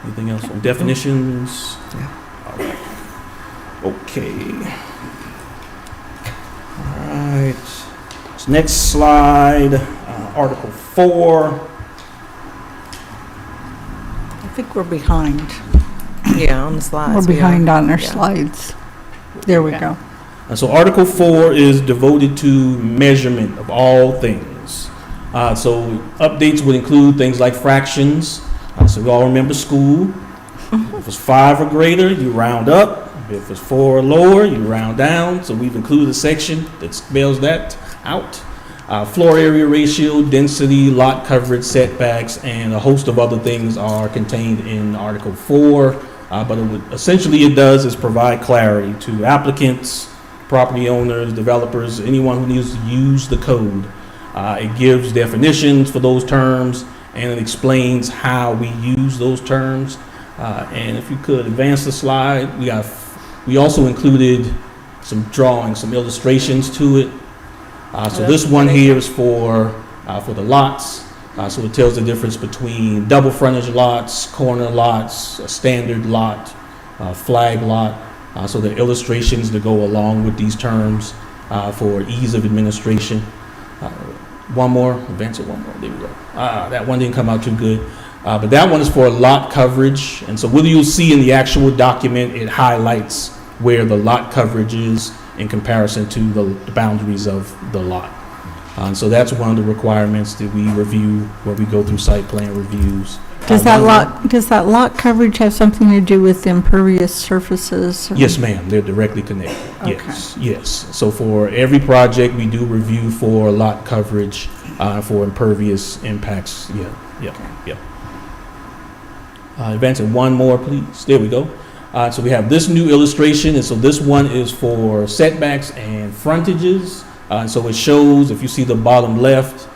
Anything else on definitions? Yeah. All right. Okay. All right. So next slide, Article 4. I think we're behind. Yeah, on the slides. We're behind on our Yeah. slides. There we Okay. go. So Article 4 is devoted to measurement of all things. So updates would include things like fractions. So we all remember school. If it's 5 or greater, you round up. If it's 4 or lower, you round down. So we've included a section that spells that out. Floor area ratio, density, lot coverage, setbacks, and a host of other things are contained in Article 4. But essentially it does is provide clarity to applicants, property owners, developers, anyone who needs to use the code. It gives definitions for those terms, and it explains how we use those terms. And if you could advance the slide, we also included some drawings, some illustrations to it. So this one here is for the lots. So it tells the difference between double frontage lots, corner lots, a standard lot, flag lot. So the illustrations that go along with these terms for ease of administration. One more, advance it one more, there we go. That one didn't come out too good. But that one is for lot coverage. And so what you'll see in the actual document, it highlights where the lot coverage is in comparison to the boundaries of the lot. And so that's one of the requirements that we review when we go through site plan reviews. Does that lot coverage have something to do with impervious surfaces? Yes, ma'am. They're directly connected. Okay. Yes. So for every project, we do review for lot coverage for impervious impacts. Yeah. Advancing one more, please. There we go. So we have this new illustration, and so this one is for setbacks and frontages. And so it shows, if you see the bottom left,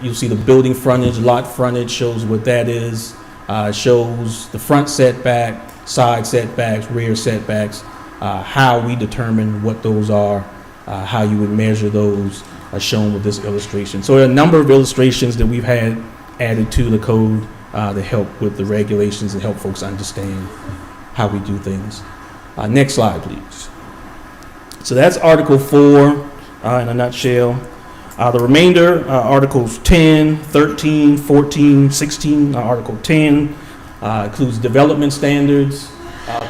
you'll see the building frontage, lot frontage shows what that is. It shows the front setback, side setbacks, rear setbacks, how we determine what those are, how you would measure those, shown with this illustration. So there are a number of illustrations that we've had added to the code to help with the regulations and help folks understand how we do things. Next slide, please. So that's Article 4 in a nutshell. The remainder, Articles 10, 13, 14, 16, Article 10 includes development standards,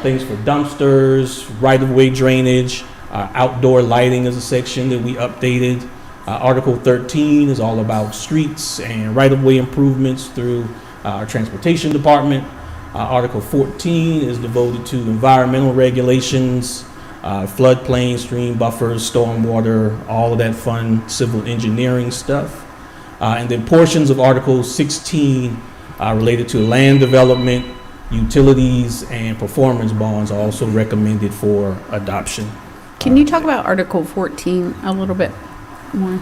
things for dumpsters, right-of-way drainage, outdoor lighting is a section that we updated. Article 13 is all about streets and right-of-way improvements through our transportation department. Article 14 is devoted to environmental regulations, floodplain, stream buffers, stormwater, all of that fun civil engineering stuff. And then portions of Article 16 related to land development, utilities, and performance bonds are also recommended for adoption. Can you talk about Article 14 a little bit more?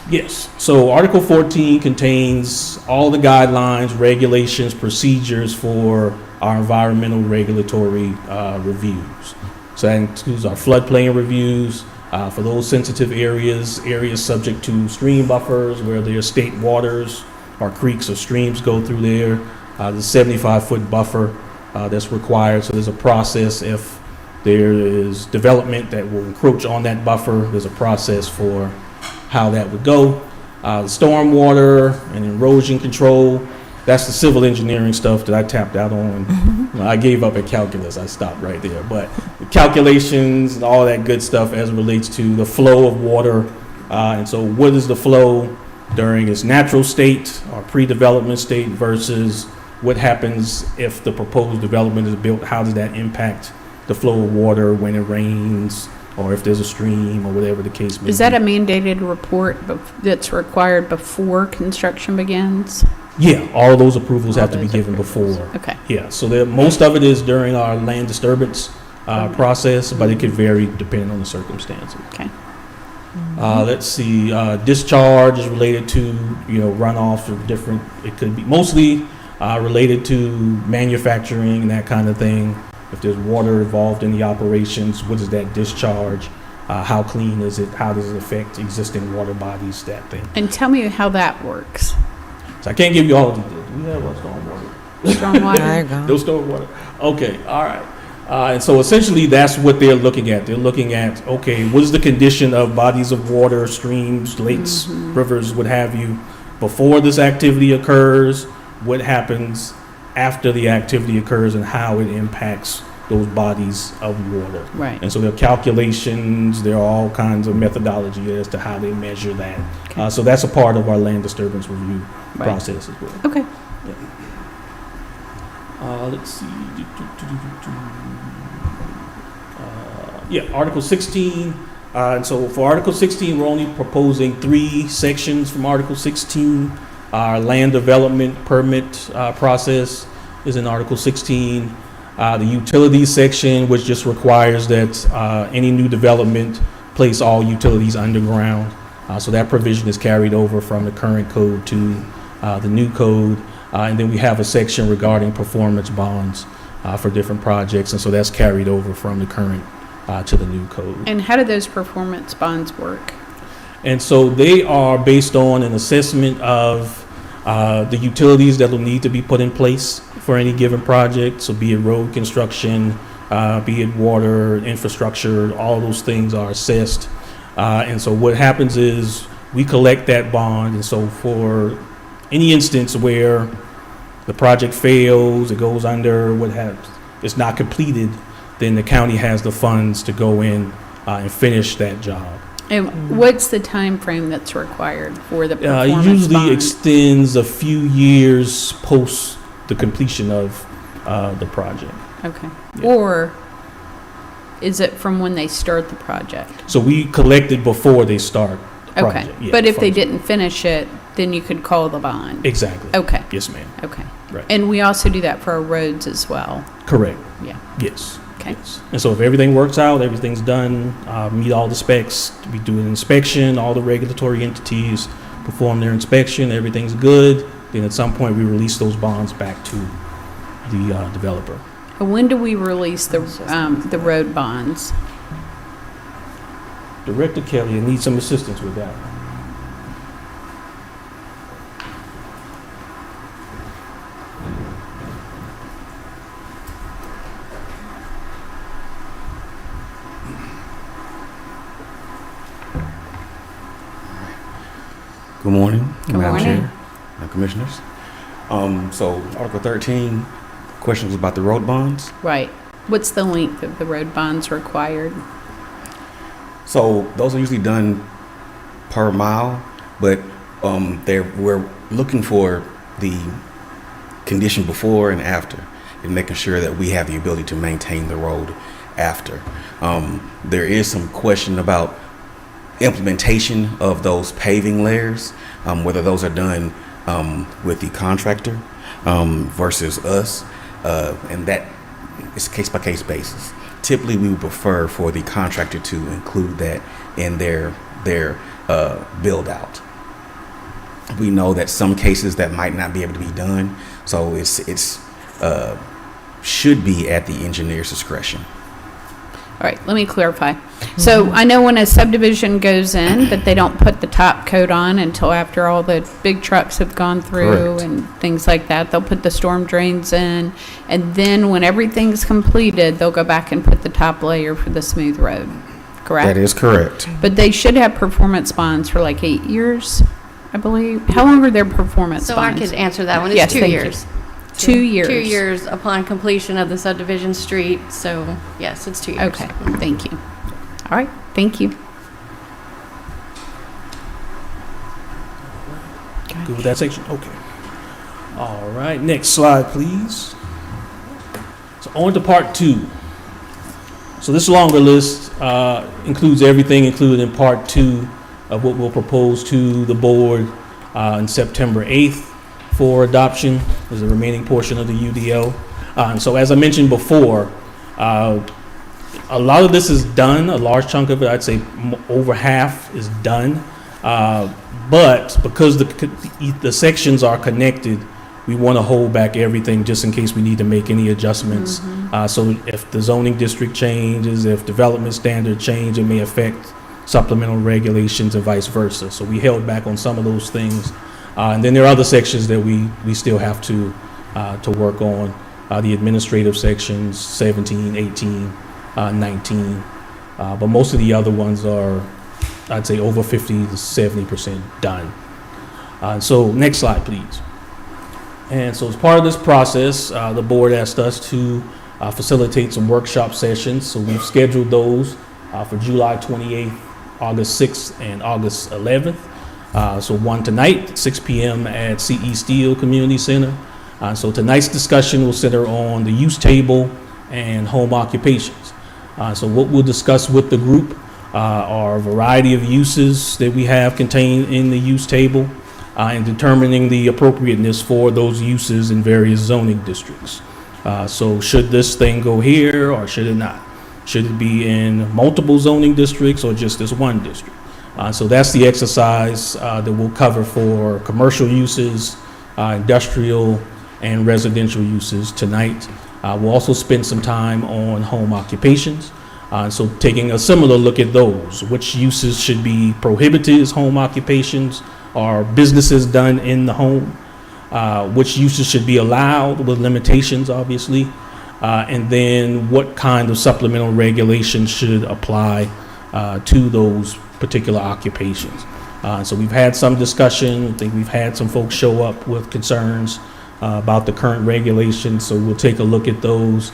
Yes. So Article 14 contains all the guidelines, regulations, procedures for our environmental regulatory reviews. So that includes our floodplain reviews for those sensitive areas subject to stream buffers where there are state waters or creeks or streams go through there. The 75-foot buffer that's required. So there's a process if there is development that will encroach on that buffer. There's a process for how that would go. The stormwater and erosion control, that's the civil engineering stuff that I tapped out on. I gave up at calculus. I stopped right there. But the calculations and all that good stuff as it relates to the flow of water. And so what is the flow during its natural state or pre-development state versus what happens if the proposed development is built? How does that impact the flow of water when it rains or if there's a stream or whatever the case may be? Is that a mandated report that's required before construction begins? Yeah, all those approvals have to be those given approvals. before. Okay. Yeah, so most of it is during our land disturbance process, but it could vary depending on the circumstances. Okay. Let's see, discharge is related to, runoff or different, it could be mostly related to manufacturing and that kind of thing. If there's water involved in the operations, what is that discharge? How clean is it? How does it affect existing water bodies, that thing. And tell me how that works. So I can't give you all of the details. We have what's going on water. Stormwater. There you go. No stormwater. Okay, all right. And so essentially, that's what they're looking at. They're looking at, okay, what is the condition of bodies of water, streams, lakes, rivers, what have you, before this activity occurs, what happens after the activity occurs, and how it impacts those bodies of water. Right. And so there are calculations, there are all kinds of methodology as to how they measure that. Okay. So that's a part of our land disturbance review Right. process as well. Okay. Let's see. Yeah, Article 16. And so for Article 16, we're only proposing 3 sections from Article 16. Our land development permit process is in Article 16. The utilities section, which just requires that any new development place all utilities underground. So that provision is carried over from the current code to the new code. And then we have a section regarding performance bonds for different projects. And so that's carried over from the current to the new code. And how do those performance bonds work? And so they are based on an assessment of the utilities that will need to be put in place for any given project. So be it road construction, be it water, infrastructure, all those things are assessed. And so what happens is we collect that bond. And so for any instance where the project fails, it goes under, it's not completed, then the county has the funds to go in and finish that job. And what's the time frame that's required for the It performance usually bond? extends a few years post the completion of the project. Okay. Yeah. Or is it from when they start the project? So we collect it before they start the Okay. project. Yeah, But if they funds. didn't finish it, then you could call the bond. Exactly. Okay. Yes, ma'am. Okay. Right. And we also do that for our roads as well. Correct. Yeah. Yes. Okay. Yes. And so if everything works out, everything's done, meet all the specs, we do an inspection, all the regulatory entities perform their inspection, everything's good, then at some point we release those bonds back to the developer. And when do we release the road bonds? Director Kelly, I need some assistance with that. Good morning, Good Madam morning. Chair and Commissioners. So Article 13, questions about the road bonds. Right. What's the length of the road bonds required? So those are usually done per mile, but we're looking for the condition before and after and making sure that we have the ability to maintain the road after. There is some question about implementation of those paving layers, whether those are done with the contractor versus us, and that is case-by-case basis. Typically, we would prefer for the contractor to include that in their build-out. We know that some cases that might not be able to be done, so it's should be at the engineer's discretion. All right, let me clarify. So I know when a subdivision goes in, that they don't put the top coat on until after all the big trucks have gone through Correct. and things like that. They'll put the storm drains in, and then when everything's completed, they'll go back and put the top layer for the smooth road, correct? That is correct. But they should have performance bonds for like 8 years, I believe. How long are their performance So I bonds? could answer that one. Yes, It's 2 thank you. years. 2 years? 2 years upon completion of the subdivision street. So yes, it's 2 years. Okay, thank you. All right, thank you. Good with that section? Okay. All right, next slide, please. So on to part 2. So this longer list includes everything included in part 2 of what we'll propose to the board on September 8th for adoption. Is the remaining portion of the UDO. And so as I mentioned before, a lot of this is done. A large chunk of it, I'd say over half, is done. But because the sections are connected, we want to hold back everything just in case we need to make any adjustments. So if the zoning district changes, if development standard change, it may affect supplemental regulations and vice versa. So we held back on some of those things. And then there are other sections that we still have to to work on the administrative sections, 17, 18, 19. But most of the other ones are, I'd say, over 50 to 70% done. So next slide, please. And so as part of this process, the board asked us to facilitate some workshop sessions. So we've scheduled those for July 28th, August 6th, and August 11th. So one tonight at 6 p.m. at CE Steel Community Center. So tonight's discussion will center on the use table and home occupations. So what we'll discuss with the group are a variety of uses that we have contained in the use table and determining the appropriateness for those uses in various zoning districts. So should this thing go here or should it not? Should it be in multiple zoning districts or just this one district? So that's the exercise that we'll cover for commercial uses, industrial, and residential uses tonight. We'll also spend some time on home occupations. So taking a similar look at those, which uses should be prohibited as home occupations or businesses done in the home, which uses should be allowed with limitations, obviously, and then what kind of supplemental regulations should apply to those particular occupations. So we've had some discussion. I think we've had some folks show up with concerns about the current regulations, so we'll take a look at those,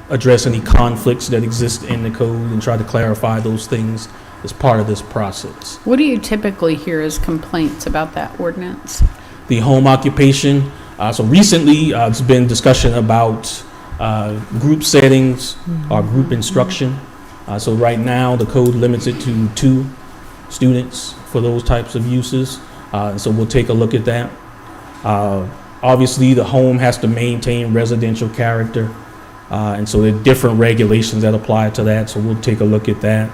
address any conflicts that exist in the code and try to clarify those things as part of this process. What do you typically hear as complaints about that ordinance? The home occupation, so recently it's been discussion about group settings or group instruction. So right now the code limits it to 2 students for those types of uses. So we'll take a look at that. Obviously the home has to maintain residential character. And so there are different regulations that apply to that. So we'll take a look at that.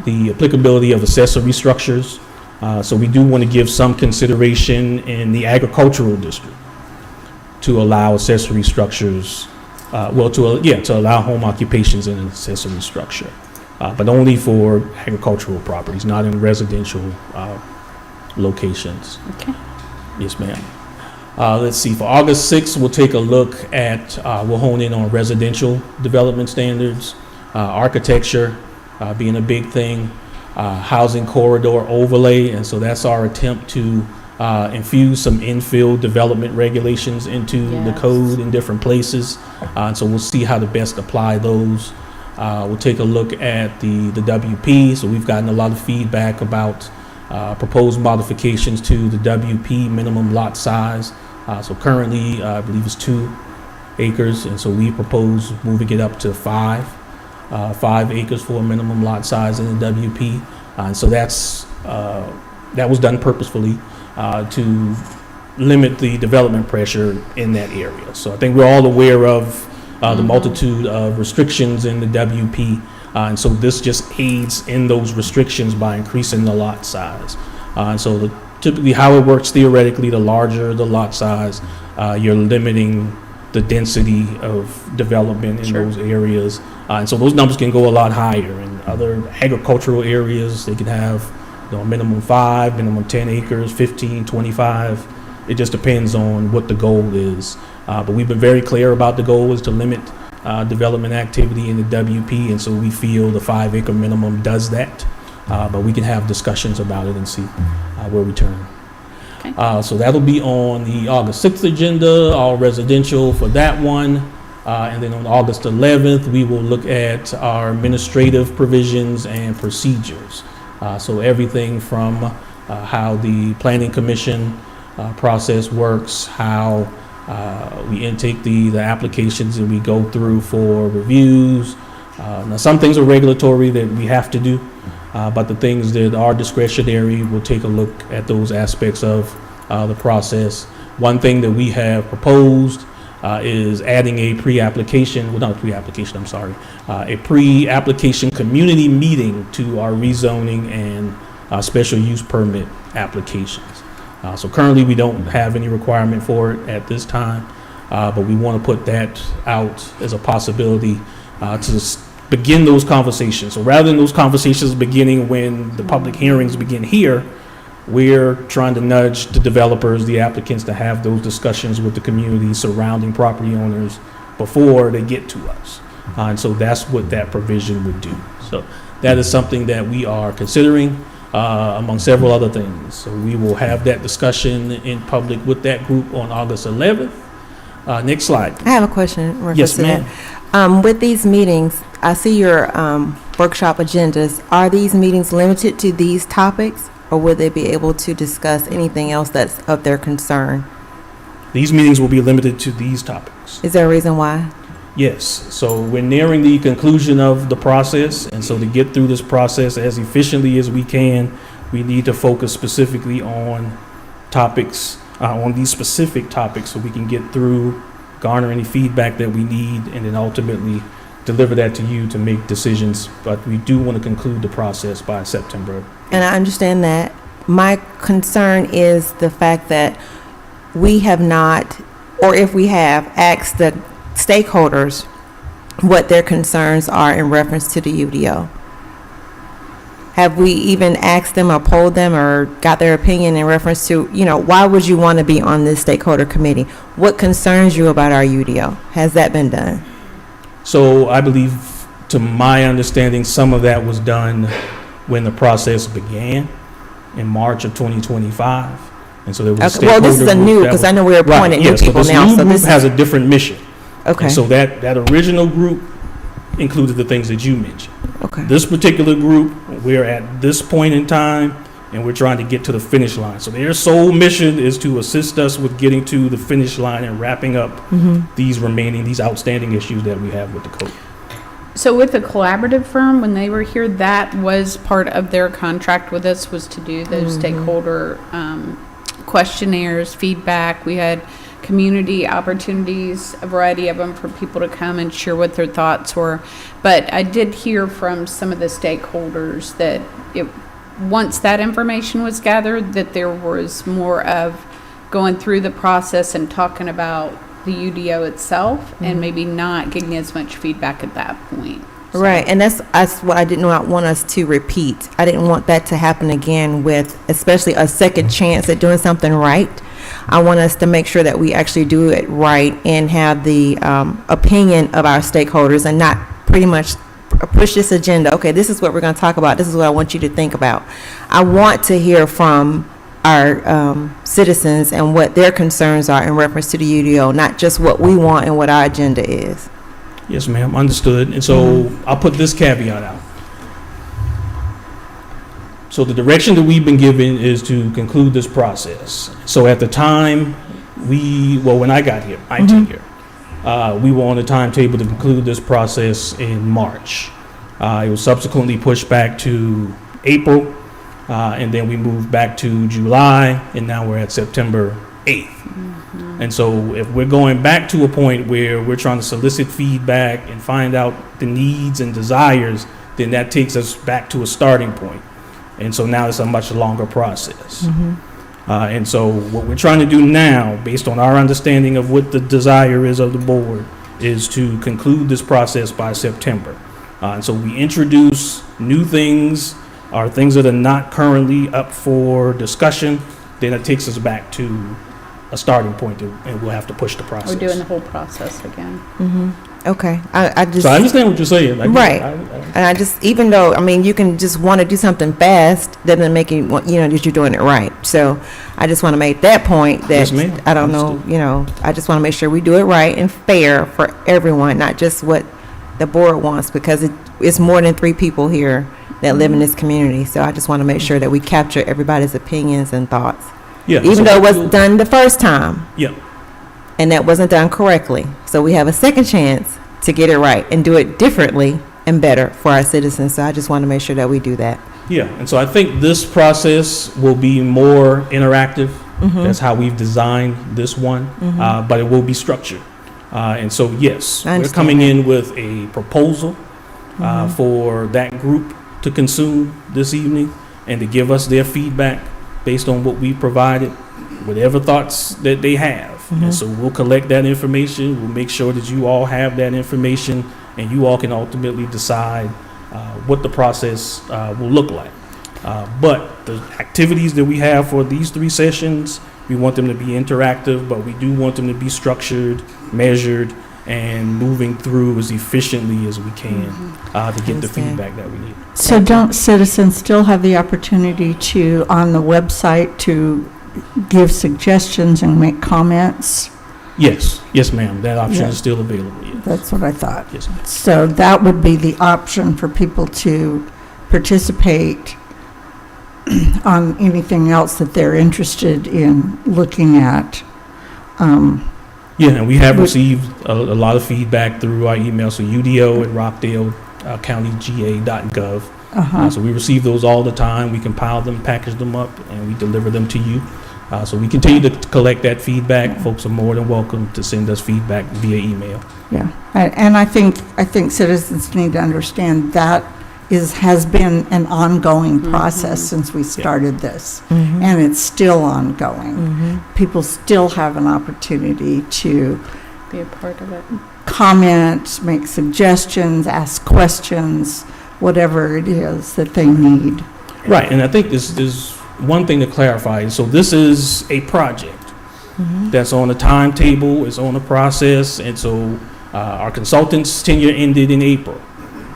The applicability of accessory structures. So we do want to give some consideration in the agricultural district to allow accessory structures, to allow home occupations in an accessory structure, but only for agricultural properties, not in residential locations. Okay. Yes, ma'am. Let's see, for August 6th, we'll take a look at, we'll hone in on residential development standards, architecture being a big thing, housing corridor overlay, and so that's our attempt to infuse some infill development regulations into the code in different places. And so we'll see how to best apply those. We'll take a look at the WP. So we've gotten a lot of feedback about proposed modifications to the WP minimum lot size. So currently, I believe it's 2 acres, and so we propose moving it up to 5 acres for a minimum lot size in the WP. And so that was done purposefully to limit the development pressure in that area. So I think we're all aware of the multitude of restrictions in the WP, and so this just aids in those restrictions by increasing the lot size. And so typically how it works theoretically, the larger the lot size, you're limiting the density of development in those areas. And so those numbers can go a lot higher. In other agricultural areas, they can have minimum 5, minimum 10 acres, 15, 25. It just depends on what the goal is. But we've been very clear about the goal is to limit development activity in the WP, and so we feel the 5 acre minimum does that. But we can have discussions about it and see where we turn. Okay. So that'll be on the August 6th agenda, all residential for that one. And then on August 11th, we will look at our administrative provisions and procedures. So everything from how the Planning Commission process works, how we intake the applications and we go through for reviews. Now some things are regulatory that we have to do, but the things that are discretionary, we'll take a look at those aspects of the process. One thing that we have proposed is adding a pre-application, well, not a pre-application, I'm sorry, a pre-application community meeting to our rezoning and special use permit applications. So currently we don't have any requirement for it at this time, but we want to put that out as a possibility to begin those conversations. So rather than those conversations beginning when the public hearings begin here, we're trying to nudge the developers, the applicants, to have those discussions with the community surrounding property owners before they get to us. And so that's what that provision would do. So that is something that we are considering, among several other things. So we will have that discussion in public with that group on August 11th. Next slide. I have a question. in reference Yes, to ma'am. that. With these meetings, I see your workshop agendas. Are these meetings limited to these topics, or would they be able to discuss anything else that's of their concern? These meetings will be limited to these topics. Is there a reason why? Yes, so we're nearing the conclusion of the process, and so to get through this process as efficiently as we can, we need to focus specifically on topics, on these specific topics, so we can get through, garner any feedback that we need, and then ultimately deliver that to you to make decisions. But we do want to conclude the process by September. And I understand that. My concern is the fact that we have not, or if we have, asked the stakeholders what their concerns are in reference to the UDO. Have we even asked them or polled them or got their opinion in reference to, why would you want to be on this stakeholder committee? What concerns you about our UDO? Has that been done? So I believe, to my understanding, some of that was done when the process began in March of 2025. And so there was a Okay. Well, this is stakeholder a group new, that because was- I know we're appointing new Right, yes, so people this now, new so group this has is, a different mission. okay, And so that original group included the things that you mentioned. okay. This particular group, we're at this point in time, and we're trying to get to the finish line. So their sole mission is to assist us with getting to the finish line and wrapping up these outstanding issues that we have with the code. So with the collaborative firm, when they were here, that was part of their contract with us, was to do those stakeholder questionnaires, feedback. We had community opportunities, a variety of them, for people to come and share what their thoughts were. But I did hear from some of the stakeholders that once that information was gathered, that there was more of going through the process and talking about the UDO itself, and maybe not getting as much feedback at that point. So- Right, and that's what I did not want us to repeat. I didn't want that to happen again with, especially a second chance at doing something right. I want us to make sure that we actually do it right and have the opinion of our stakeholders, and not pretty much push this agenda. Okay, this is what we're going to talk about. This is what I want you to think about. I want to hear from our citizens and what their concerns are in reference to the UDO, not just what we want and what our agenda is. Yes, ma'am, understood. And so I'll put this caveat out. So the direction that we've been given is to conclude this process. So at the time when I got here, my tenure, we were on the timetable to conclude this process in March. It was subsequently pushed back to April, and then we moved back to July, and now we're at September 8th. And so if we're going back to a point where we're trying to solicit feedback and find out the needs and desires, then that takes us back to a starting point. And so now it's a much longer process. And so what we're trying to do now, based on our understanding of what the desire is of the board, is to conclude this process by September. And so we introduce new things, or things that are not currently up for discussion, then it takes us back to a starting point, and we'll have to push the process. We're doing the whole process again. Okay, I just. So I understand what you're saying. Right. And I just, even though, you can just want to do something fast, doesn't make you want, that you're doing it right. So I just want to make that point that, Yes, ma'am. I don't know, I just want to make sure we do it right and fair for everyone, not just what the board wants, because it's more than 3 people here that live in this community. So I just want to make sure that we capture everybody's opinions and thoughts. Yeah. Even though it was done the first time. Yeah. And that wasn't done correctly. So we have a second chance to get it right and do it differently and better for our citizens. So I just want to make sure that we do that. Yeah, and so I think this process will be more interactive. That's how we've designed this one, but it will be structured. And so, yes, I we're understand coming in with a proposal for that group to consume this evening and to give us their feedback based on what we provided, whatever thoughts that they have. And so we'll collect that information. We'll make sure that you all have that information, and you all can ultimately decide what the process will look like. But the activities that we have for these 3 sessions, we want them to be interactive, but we do want them to be structured, measured, and moving through as efficiently as we can to get the feedback that we need. So don't citizens still have the opportunity to, on the website, to give suggestions and make comments? Yes, yes, ma'am. That option Yeah. is still available. Yes, That's what I thought. yes, ma'am. So that would be the option for people to participate on anything else that they're interested in looking at. Yeah, and we have Would- received a lot of feedback through our email. So UDO at Rockdale countyga.gov. So we receive those all the time. We compile them, package them up, and we deliver them to you. So we continue to collect that feedback. Folks are more than welcome to send us feedback via email. Yeah, and I think citizens need to understand that has been an ongoing process since we started this, and it's still ongoing. People still have an opportunity to Be a part of it. comment, make suggestions, ask questions, whatever it is that they need. Right, and I think this is one thing to clarify. So this is a project that's on a timetable, it's on a process, and so our consultant's tenure ended in April.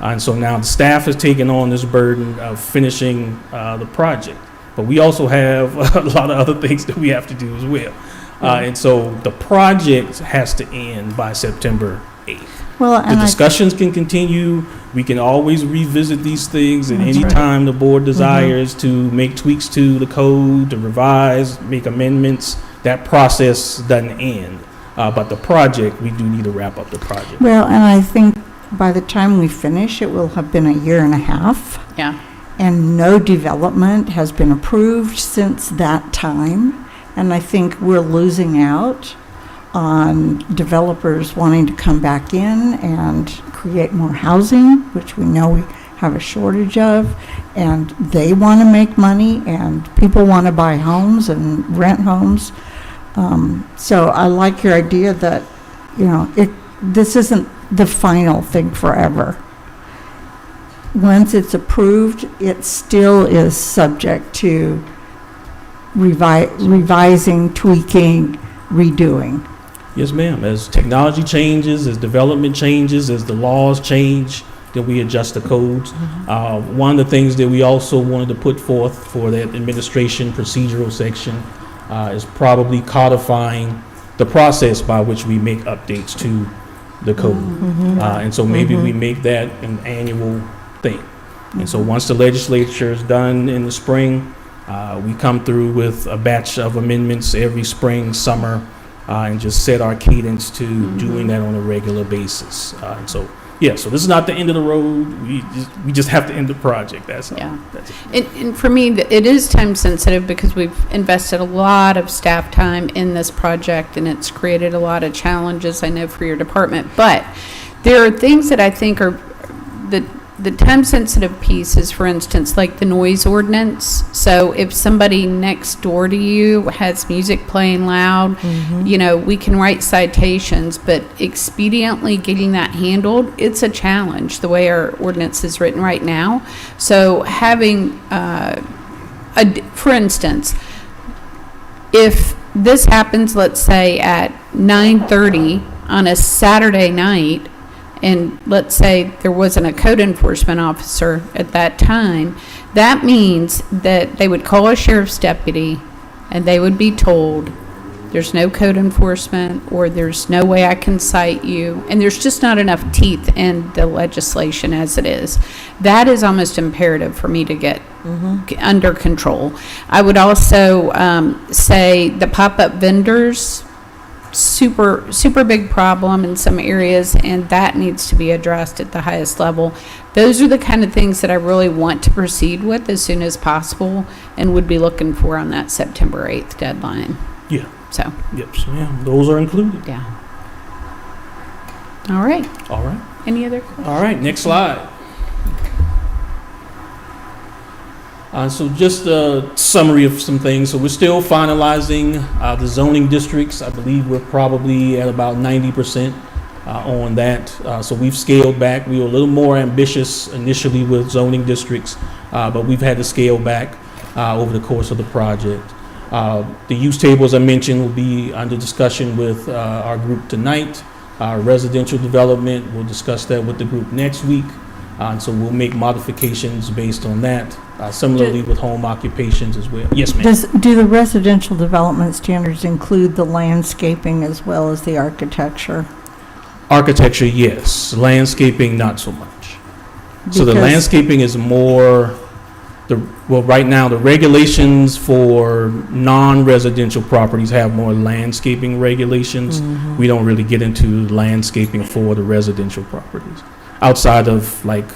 And so now the staff has taken on this burden of finishing the project. But we also have a lot of other things that we have to do as well. And so the project has to end by September 8th. Well, The and discussions can continue. We can always revisit these things at any time the board desires to make tweaks to the code, to revise, make amendments. That process doesn't end. But the project, we do need to wrap up the project. well, and I think by the time we finish, it will have been a year and a half. Yeah. And no development has been approved since that time. And I think we're losing out on developers wanting to come back in and create more housing, which we know we have a shortage of. And they want to make money, and people want to buy homes and rent homes. So I like your idea that, this isn't the final thing forever. Once it's approved, it still is subject to revising, tweaking, redoing. Yes, ma'am. As technology changes, as development changes, as the laws change, then we adjust the codes. One of the things that we also wanted to put forth for that administration procedural section is probably codifying the process by which we make updates to the code. And so maybe we make that an annual thing. And so once the legislature is done in the spring, we come through with a batch of amendments every spring, summer, and just set our cadence to doing that on a regular basis. And so, yeah, so this is not the end of the road. We just have to end the project. That's all. Yeah. That's it. And for me, it is time sensitive because we've invested a lot of staff time in this project, and it's created a lot of challenges, I know, for your department. But there are things that I think are the time sensitive piece is, for instance, like the noise ordinance. So if somebody next door to you has music playing loud, we can write citations, but expediently getting that handled, it's a challenge the way our ordinance is written right now. So having, for instance, if this happens, let's say at 9:30 on a Saturday night, and let's say there wasn't a code enforcement officer at that time, that means that they would call a sheriff's deputy and they would be told there's no code enforcement, or there's no way I can cite you, and there's just not enough teeth in the legislation as it is. That is almost imperative for me to get under control. I would also say the pop-up vendors, super big problem in some areas, and that needs to be addressed at the highest level. Those are the kind of things that I really want to proceed with as soon as possible, and would be looking for on that September 8th deadline. Yeah. So, Yep. So, yeah, those are included. yeah. All right. All right. Any other questions? All right. Next slide. So just a summary of some things. So we're still finalizing the zoning districts. I believe we're probably at about 90% on that. So we've scaled back. We were a little more ambitious initially with zoning districts. but we've had to scale back over the course of the project. The use table, as I mentioned, will be under discussion with our group tonight. Residential development, we'll discuss that with the group next week. And so we'll make modifications based on that. Similarly with home occupations as well. Yes, ma'am. Do the residential development standards include the landscaping as well as the architecture? Architecture, yes. Landscaping, not so much. So the Because- landscaping is more, well, right now, the regulations for non-residential properties have more landscaping regulations. We don't really get into landscaping for the residential properties, outside of like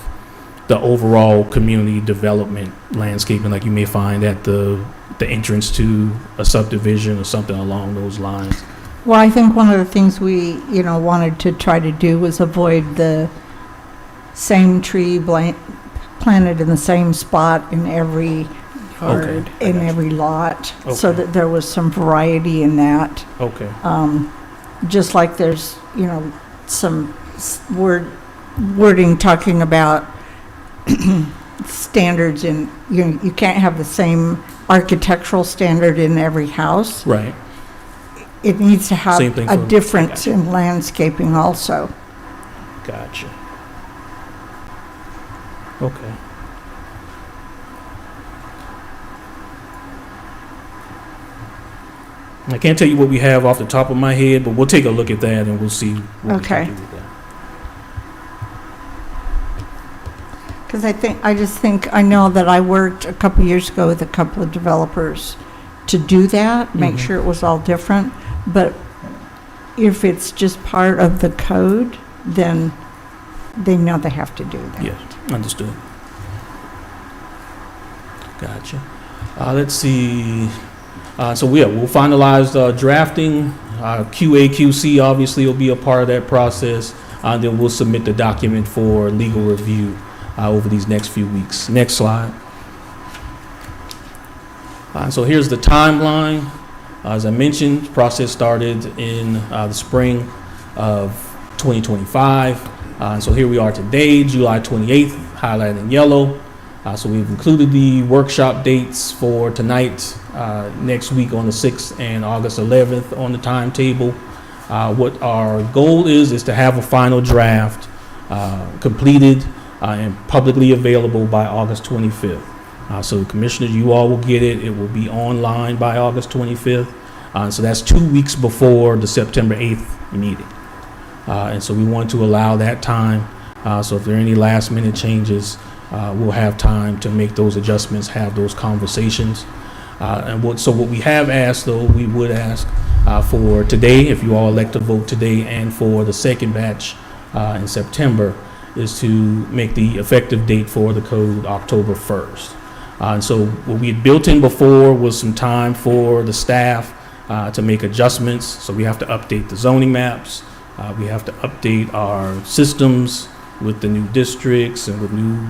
the overall community development landscaping, like you may find at the entrance to a subdivision or something along those lines. Well, I think one of the things we, wanted to try to do was avoid the same tree planted in the same spot in every Okay. in every lot, so Okay. that there was some variety in that. Okay. Just like there's, some wording talking about standards in, you can't have the same architectural standard in every house. Right. It needs to have Same thing a for- difference gotcha. in landscaping also. Gotcha. Okay. I can't tell you what we have off the top of my head, but we'll take a look at that and we'll see what we Okay. can do with that. Because I know that I worked a couple years ago with a couple of developers to do that, make Mhm. sure it was all different. But if it's just part of the code, then they know they have to do that. Yes, understood. Gotcha. Let's see. So yeah, we'll finalize drafting. QA, QC obviously will be a part of that process. Then we'll submit the document for legal review over these next few weeks. Next slide. So here's the timeline. As I mentioned, the process started in the spring of 2025. So here we are today, July 28th, highlighted in yellow. So we've included the workshop dates for tonight, next week on the 6th and August 11th on the timetable. What our goal is to have a final draft completed and publicly available by August 25th. So commissioners, you all will get it. It will be online by August 25th. So that's 2 weeks before the September 8th meeting. And so we want to allow that time. So if there are any last minute changes, we'll have time to make those adjustments, have those conversations. So what we have asked, though, we would ask for today, if you all elect to vote today, and for the second batch in September, is to make the effective date for the code October 1st. And so what we had built in before was some time for the staff to make adjustments. So we have to update the zoning maps. We have to update our systems with the new districts and with new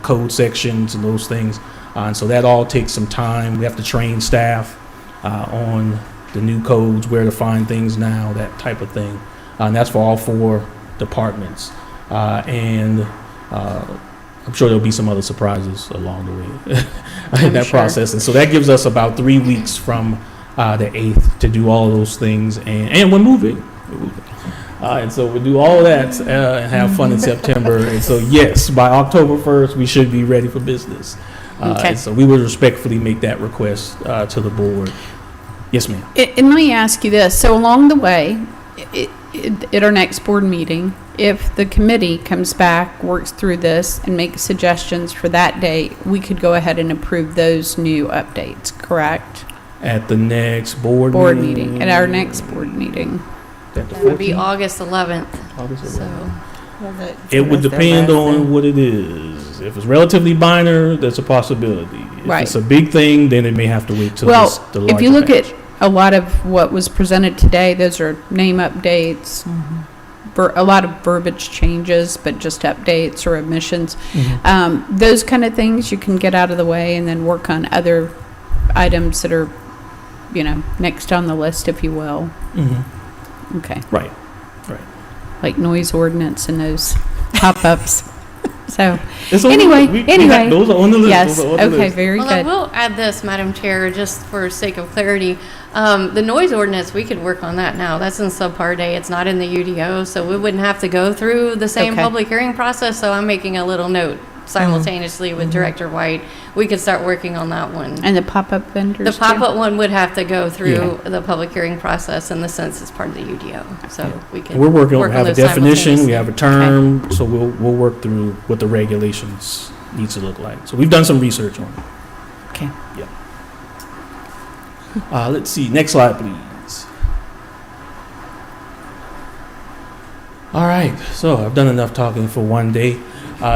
code sections and those things. And so that all takes some time. We have to train staff on the new codes, where to find things now, that type of thing. And that's for all 4 departments. And I'm sure there'll be some other surprises along the way in that process. And so that gives us about 3 weeks from the 8th to do all those things. And we're moving. And so we'll do all that and have fun in September. And so, yes, by October 1st, we should be ready for business. Okay. And so we would respectfully make that request to the board. Yes, ma'am. And let me ask you this. So along the way, at our next board meeting, if the committee comes back, works through this, and makes suggestions for that date, we could go ahead and approve those new updates, correct? At the next board Meeting, at our next board meeting. At the That would be 14th? August 11th, August 11th. so. It would depend on what it is. If it's relatively minor, that's a possibility. If Right. it's a big thing, then it may have to wait till Well, the if larger you look batch. at a lot of what was presented today, those are name updates, a lot of verbiage changes, but just updates or omissions. Those kind of things you can get out of the way and then work on other items that are, next on the list, if you will. Mhm. Okay. Right. Like noise ordinance and those pop-ups. So, It's on- anyway, we got- anyway. those are on the list. Yes, Those are on the okay, list. very Well, I good. will add this, Madam Chair, just for sake of clarity. The noise ordinance, we could work on that now. That's in subpart A. It's not in the UDO, so we wouldn't have to go through the same Okay. public hearing process. So I'm making a little note simultaneously with Director White. We could start working on that one. And the pop-up vendors The too? pop-up one would have to go through the public hearing process in the sense it's part of the UDO. So we can We're working on, we have a those definition, we simultaneously. have a term, so we'll work through what the regulations needs to look like. So we've done some research on it. Okay. Let's see, next slide, please. All right, so I've done enough talking for one day.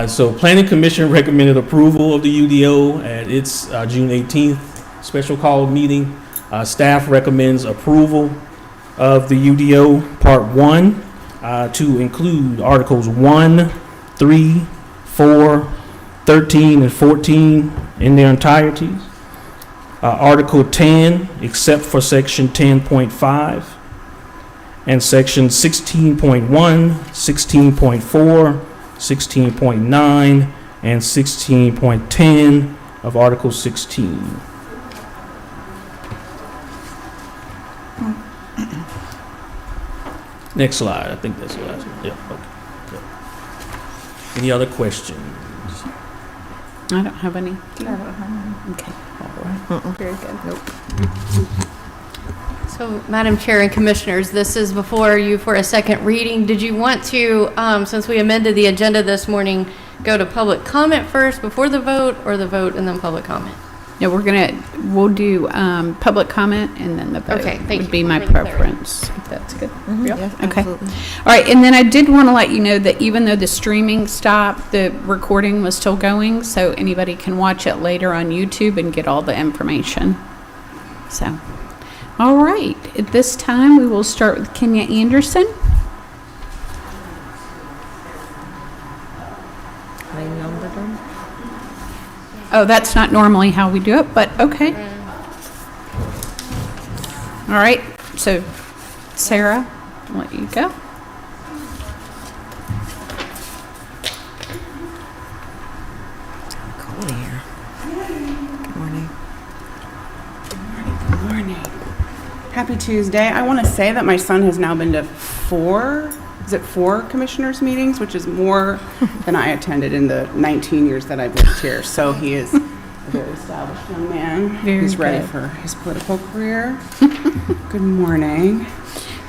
So Planning Commission recommended approval of the UDO at its June 18th special call meeting. Staff recommends approval of the UDO Part 1 to include Articles 1, 3, 4, 13, and 14 in their entirety. Article 10, except for Section 10.5, and Section 16.1, 16.4, 16.9, and 16.10 of Article 16. Next slide. I think that's the last one. Yeah, okay. Good. Any other questions? I don't have any. Okay. Very good. So, Madam Chair and Commissioners, this is before you for a second reading. Did you want to, since we amended the agenda this morning, go to public comment first before the vote, or the vote and then public comment? No, we'll do public comment and then the vote. Okay, thank would you be my for the clarity. preference, if that's good. Yes, Okay. absolutely. All right, and then I did want to let you know that even though the streaming stopped, the recording was still going, so anybody can watch it later on YouTube and get all the information. So, all right, at this time, we will start with Kenya Anderson. I numbered them. Oh, that's not normally how we do it, but okay. All right, so Sarah, I'll let you go. Cool here. Good morning. Good morning. Happy Tuesday. I want to say that my son has now been to four commissioners meetings, which is more than I attended in the 19 years that I've lived here. So he is a very established young man. Very He's ready good. for his political career. Good morning.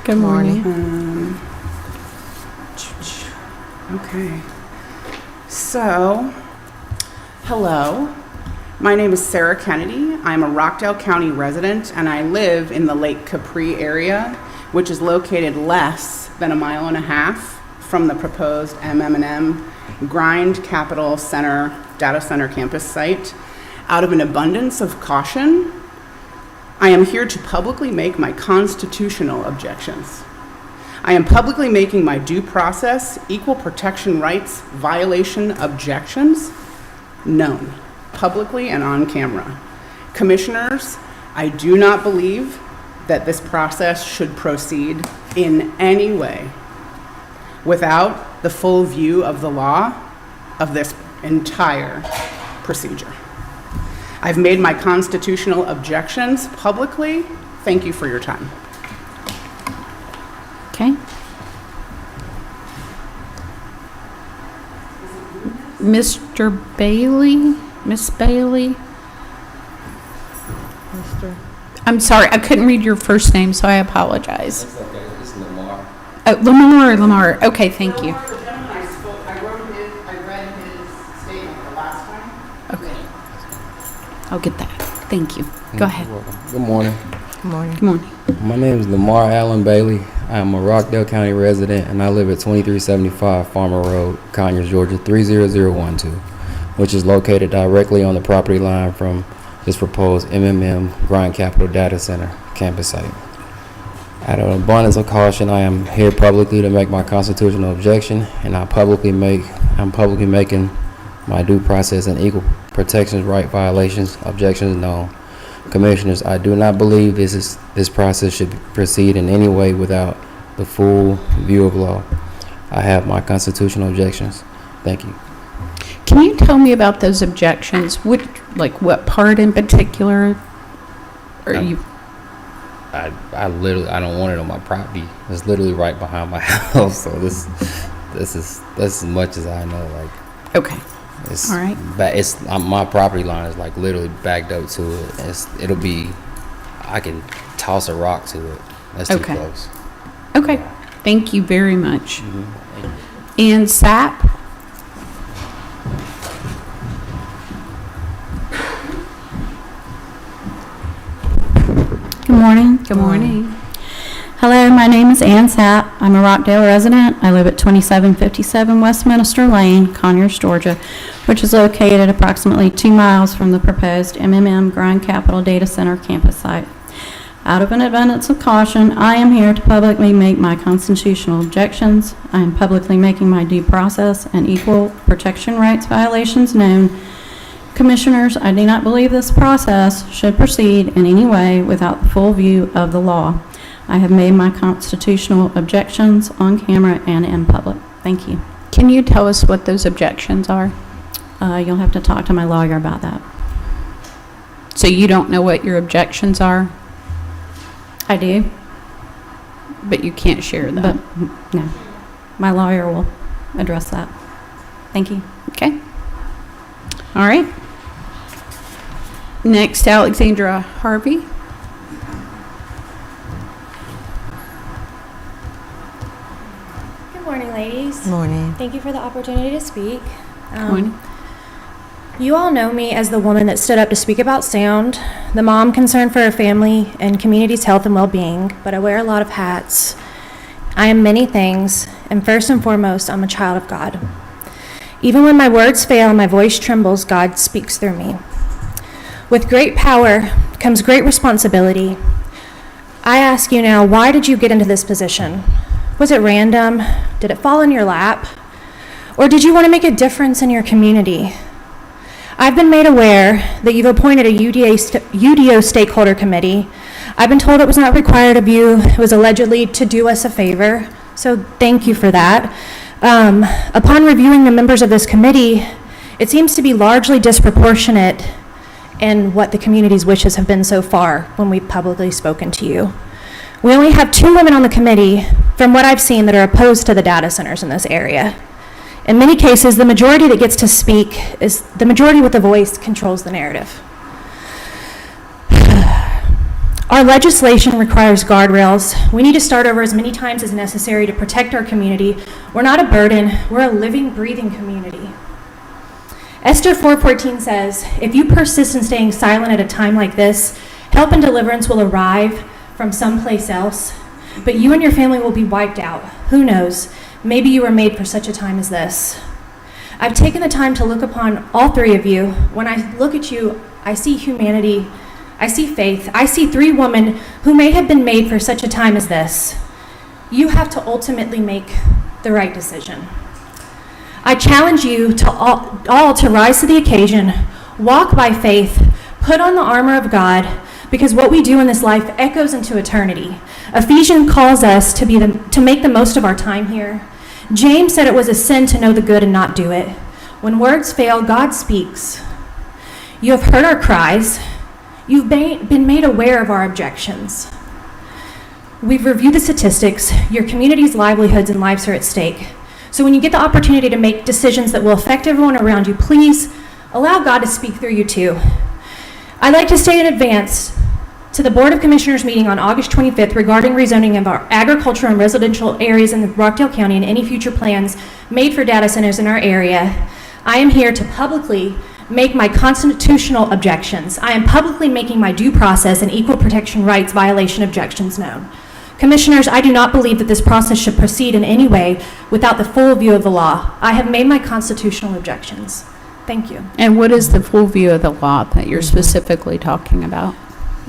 Good morning. Okay. So, hello. My name is Sarah Kennedy. I'm a Rockdale County resident, and I live in the Lake Capri area, which is located less than 1.5 miles from the proposed MM&M Grind Capital Center Data Center campus site. Out of an abundance of caution, I am here to publicly make my constitutional objections. I am publicly making my due process, equal protection rights violation objections known, publicly and on camera. Commissioners, I do not believe that this process should proceed in any way without the full view of the law of this entire procedure. I've made my constitutional objections publicly. Thank you for your time. Okay. Mr. Bailey, Miss Bailey. Mr. I'm sorry, I couldn't read your first name, so I apologize. It's okay. It's Lamar. Oh, Lamar. Okay, thank you. The gentleman I read his statement the last time. Okay. I'll get that. Thank you. Go ahead. Good morning. Good morning. Good morning. My name is Lamar Allen Bailey. I am a Rockdale County resident, and I live at 2375 Farmer Road, Conyers, Georgia 30012, which is located directly on the property line from this proposed MMM Grind Capital Data Center campus site. Out of an abundance of caution, I am here publicly to make my constitutional objection, and I'm publicly making my due process and equal protections right violations objections known. Commissioners, I do not believe this process should proceed in any way without the full view of law. I have my constitutional objections. Thank you. Can you tell me about those objections? What part in particular are you? I literally, I don't want it on my property. It's literally right behind my house. So this is as much as I know. Like, Okay. it's All right. It's my property line is like literally backed up to it. It'll be, I can toss a rock to it. That's too Okay. close. Okay. Thank you very much. Mm-hmm. And SAP? Good morning. Good morning. Hello, my name is Ann Sapp. I'm a Rockdale resident. I live at 2757 Westminster Lane, Conyers, Georgia, which is located approximately 2 miles from the proposed MMM Grind Capital Data Center campus site. Out of an abundance of caution, I am here to publicly make my constitutional objections. I am publicly making my due process and equal protection rights violations known. Commissioners, I do not believe this process should proceed in any way without the full view of the law. I have made my constitutional objections on camera and in public. Thank you. Can you tell us what those objections are? You'll have to talk to my lawyer about that. So you don't know what your objections are, I do, but you can't share but them. no. My lawyer will address that. Thank you. Okay. All right. Next, Alexandra Harvey. Good morning, ladies. Morning. Thank you for the opportunity to speak. Good morning. You all know me as the woman that stood up to speak about sound, the mom concerned for her family and community's health and well-being, but I wear a lot of hats. I am many things, and first and foremost, I'm a child of God. Even when my words fail and my voice trembles, God speaks through me. With great power comes great responsibility. I ask you now, why did you get into this position? Was it random? Did it fall in your lap? Or did you want to make a difference in your community? I've been made aware that you've appointed a UDO stakeholder committee. I've been told it was not required of you. It was allegedly to do us a favor. So thank you for that. Upon reviewing the members of this committee, it seems to be largely disproportionate in what the community's wishes have been so far when we've publicly spoken to you. We only have 2 women on the committee, from what I've seen, that are opposed to the data centers in this area. In many cases, the majority that gets to speak is the majority with the voice controls the narrative. Our legislation requires guardrails. We need to start over as many times as necessary to protect our community. We're not a burden, we're a living, breathing community. Esther 4:14 says, if you persist in staying silent at a time like this, help and deliverance will arrive from someplace else, but you and your family will be wiped out. Who knows? Maybe you were made for such a time as this. I've taken the time to look upon all 3 of you. When I look at you, I see humanity, I see faith, I see 3 women who may have been made for such a time as this. You have to ultimately make the right decision. I challenge you to all to rise to the occasion, walk by faith, put on the armor of God, because what we do in this life echoes into eternity. Ephesians calls us to make the most of our time here. James said it was a sin to know the good and not do it. When words fail, God speaks. You have heard our cries. You've been made aware of our objections. We've reviewed the statistics. Your community's livelihoods and lives are at stake. So when you get the opportunity to make decisions that will affect everyone around you, please allow God to speak through you too. I'd like to say in advance to the Board of Commissioners meeting on August 25th regarding rezoning of our agricultural and residential areas in Rockdale County and any future plans made for data centers in our area. I am here to publicly make my constitutional objections. I am publicly making my due process and equal protection rights violation objections known. Commissioners, I do not believe that this process should proceed in any way without the full view of the law. I have made my constitutional objections. Thank you. And what is the full view of the law that you're specifically talking about?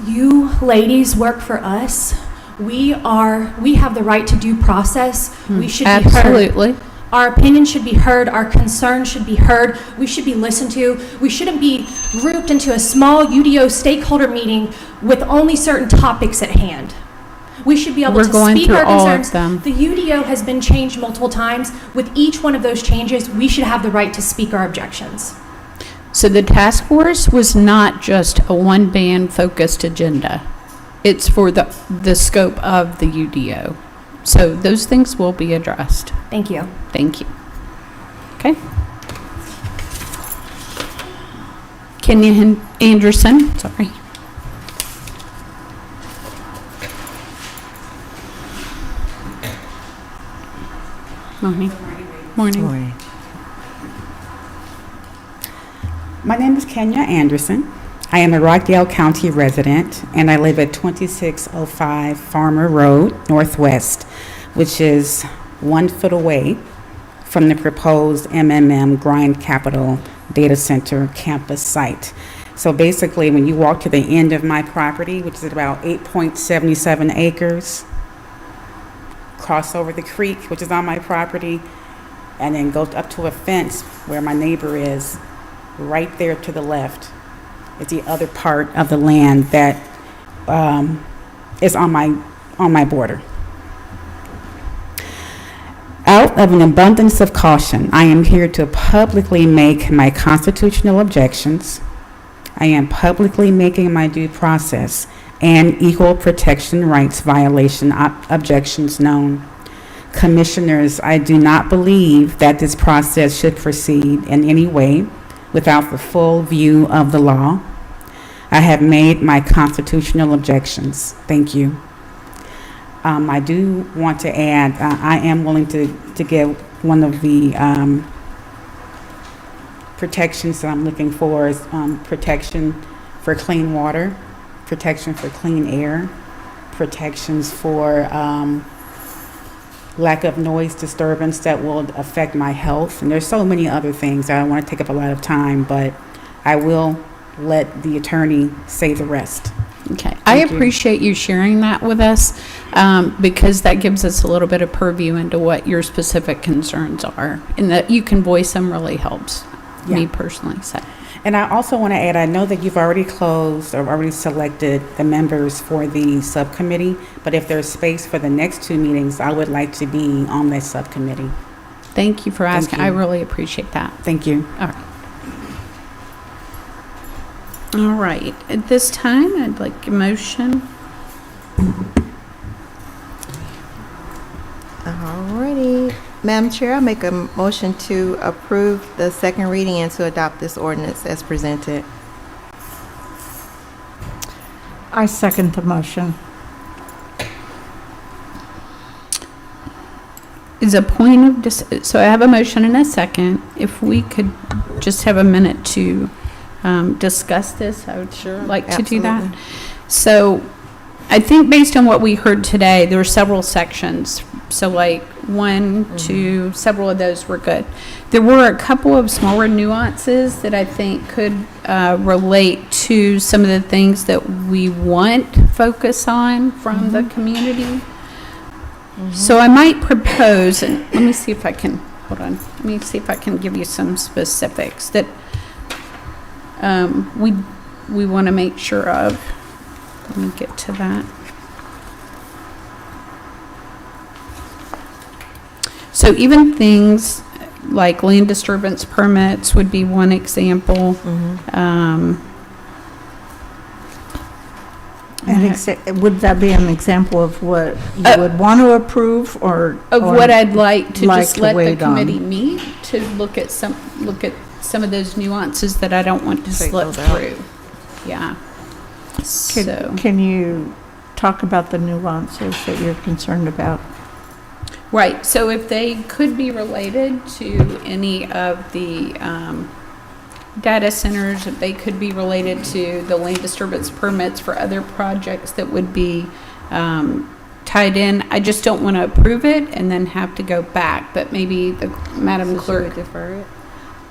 You ladies work for us. We have the right to due process. We should be heard. Absolutely. Our opinion should be heard. Our concerns should be heard. We should be listened to. We shouldn't be grouped into a small UDO stakeholder meeting with only certain topics at hand. we should be able We're to going speak through our all of concerns. them. The UDO has been changed multiple times. With each one of those changes, we should have the right to speak our objections. So the task force was not just a one-band focused agenda. It's for the scope of the UDO. So those things will be addressed. Thank you. Thank you. Okay. Kenya Anderson, sorry. Morning. Morning. My name is Kenya Anderson. I am a Rockdale County resident, and I live at 2605 Farmer Road, Northwest, which is 1 foot away from the proposed MMM Grind Capital Data Center campus site. So basically, when you walk to the end of my property, which is about 8.77 acres, cross over the creek, which is on my property, and then go up to a fence where my neighbor is, right there to the left is the other part of the land that is on my border. Out of an abundance of caution, I am here to publicly make my constitutional objections. I am publicly making my due process and equal protection rights violation objections known. Commissioners, I do not believe that this process should proceed in any way without the full view of the law. I have made my constitutional objections. Thank you. I do want to add, I am willing to give one of the protections that I'm looking for is protection for clean water, protection for clean air, protections for lack of noise disturbance that will affect my health. And there's so many other things. I don't want to take up a lot of time, but I will let the attorney say the rest. Okay. I appreciate you sharing that with us because that gives us a little bit of purview into what your specific concerns are, and that you can voice them really helps me personally. So. And I also want to add, I know that you've already closed or already selected the members for the subcommittee, but if there's space for the next 2 meetings, I would like to be on that subcommittee. Thank you for asking. you. I really appreciate that. Thank you. All right. All right. At this time, I'd like a motion. Alrighty. Madam Chair, I make a motion to approve the second reading and to adopt this ordinance as presented. I second the motion. Is a point of so I have a motion and a second. If we could just have a minute to discuss this, I would like to do that. So I think based on what we heard today, there were several sections. So like 1, 2, several of those were good. There were a couple of smaller nuances that I think could relate to some of the things that we want focus on from the community. So I might propose, and let me see if I can, hold on, let me see if I can give you some specifics that we want to make sure of. Let me get to that. So even things like land disturbance permits would be one example. And would that be an example of what you would want to approve or what I'd like to just let the wait on? committee meet to look at some of those nuances that I don't want to Take slip those out. through. Yeah. So Can you talk about the nuances that you're concerned about? right. So if they could be related to any of the data centers, if they could be related to the land disturbance permits for other projects that would be tied in. I just don't want to approve it and then have to go back, but maybe the Madam Clerk. Defer it?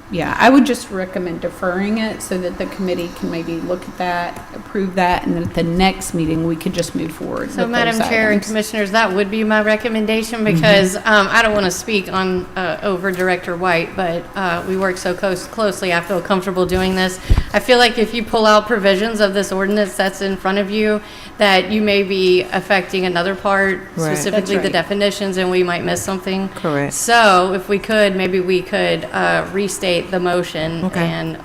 Yeah, I would just recommend deferring it so that the committee can maybe look at that, approve that, and then at the next meeting, we could just move forward So with Madam those Chair and items. Commissioners, that would be my recommendation because I don't want to speak on, over Director White, but we work so closely, I feel comfortable doing this. I feel like if you pull out provisions of this ordinance that's in front of you, that you may be affecting another part, Right. specifically That's the right. definitions, and we might miss something. Correct. So if we could, maybe we could restate the motion Okay. and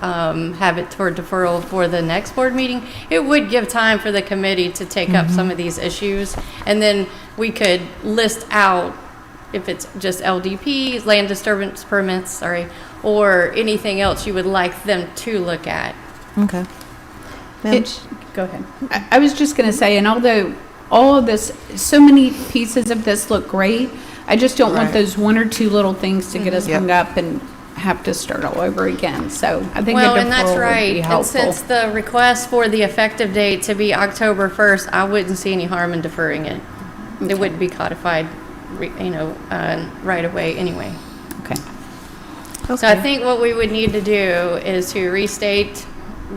have it for deferral for the next board meeting. It would give time for the committee to take up some of these issues, and then we could list out if it's just LDPs, land disturbance permits, sorry, or anything else you would like them to look at. Okay. Ma'am? Go ahead. I was just going to say, and although all of this, so many pieces of this look great, I just don't want Right. those one or two little things to get us Yep. hung up and have to start all over again. So I think a Well, and that's deferral would right. be And helpful. since the request for the effective date to be October 1st, I wouldn't see any harm in deferring it. It wouldn't be codified, right away anyway. Okay. So I think what we would need to do is to restate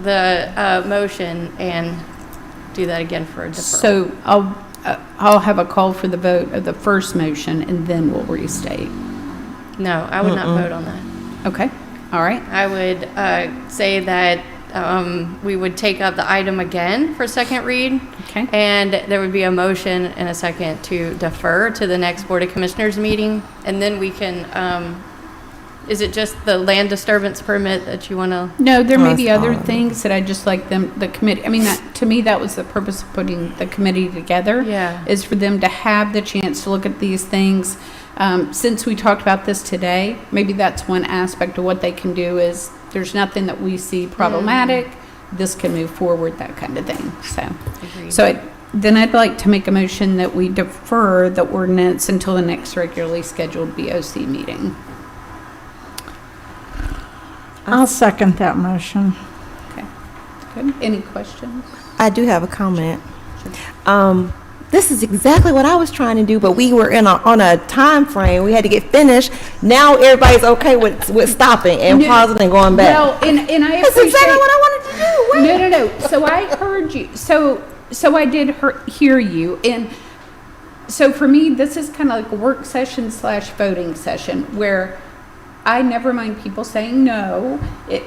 the motion and do that again for a deferral. So I'll have a call for the vote of the first motion, and then we'll restate. No, I would not vote on that. Okay, all right. I would say that we would take up the item again for second read. Okay. And there would be a motion and a second to defer to the next Board of Commissioners meeting. And then we can, is it just the land disturbance permit that you want to? No, there may be That's other all. things that I'd just like them, the committee, I mean, to me, that was the purpose of putting the committee together. Yeah. Is for them to have the chance to look at these things. Since we talked about this today, maybe that's one aspect of what they can do is, there's nothing that we see problematic, this can move forward, that kind of thing, so. Agreed. So then I'd like to make a motion that we defer the ordinance until the next regularly scheduled BOC meeting. I'll second that motion. Okay, good. Any questions? I do have a comment. This is exactly what I was trying to do, but we were on a time frame. We had to get finished. Now everybody's okay with stopping and No, pausing and going back. Well, and I That's appreciate. exactly what I wanted to do. Wait. No. So I heard you. So I did hear you. And so for me, this is kind of like a work session / voting session where I never mind people saying no.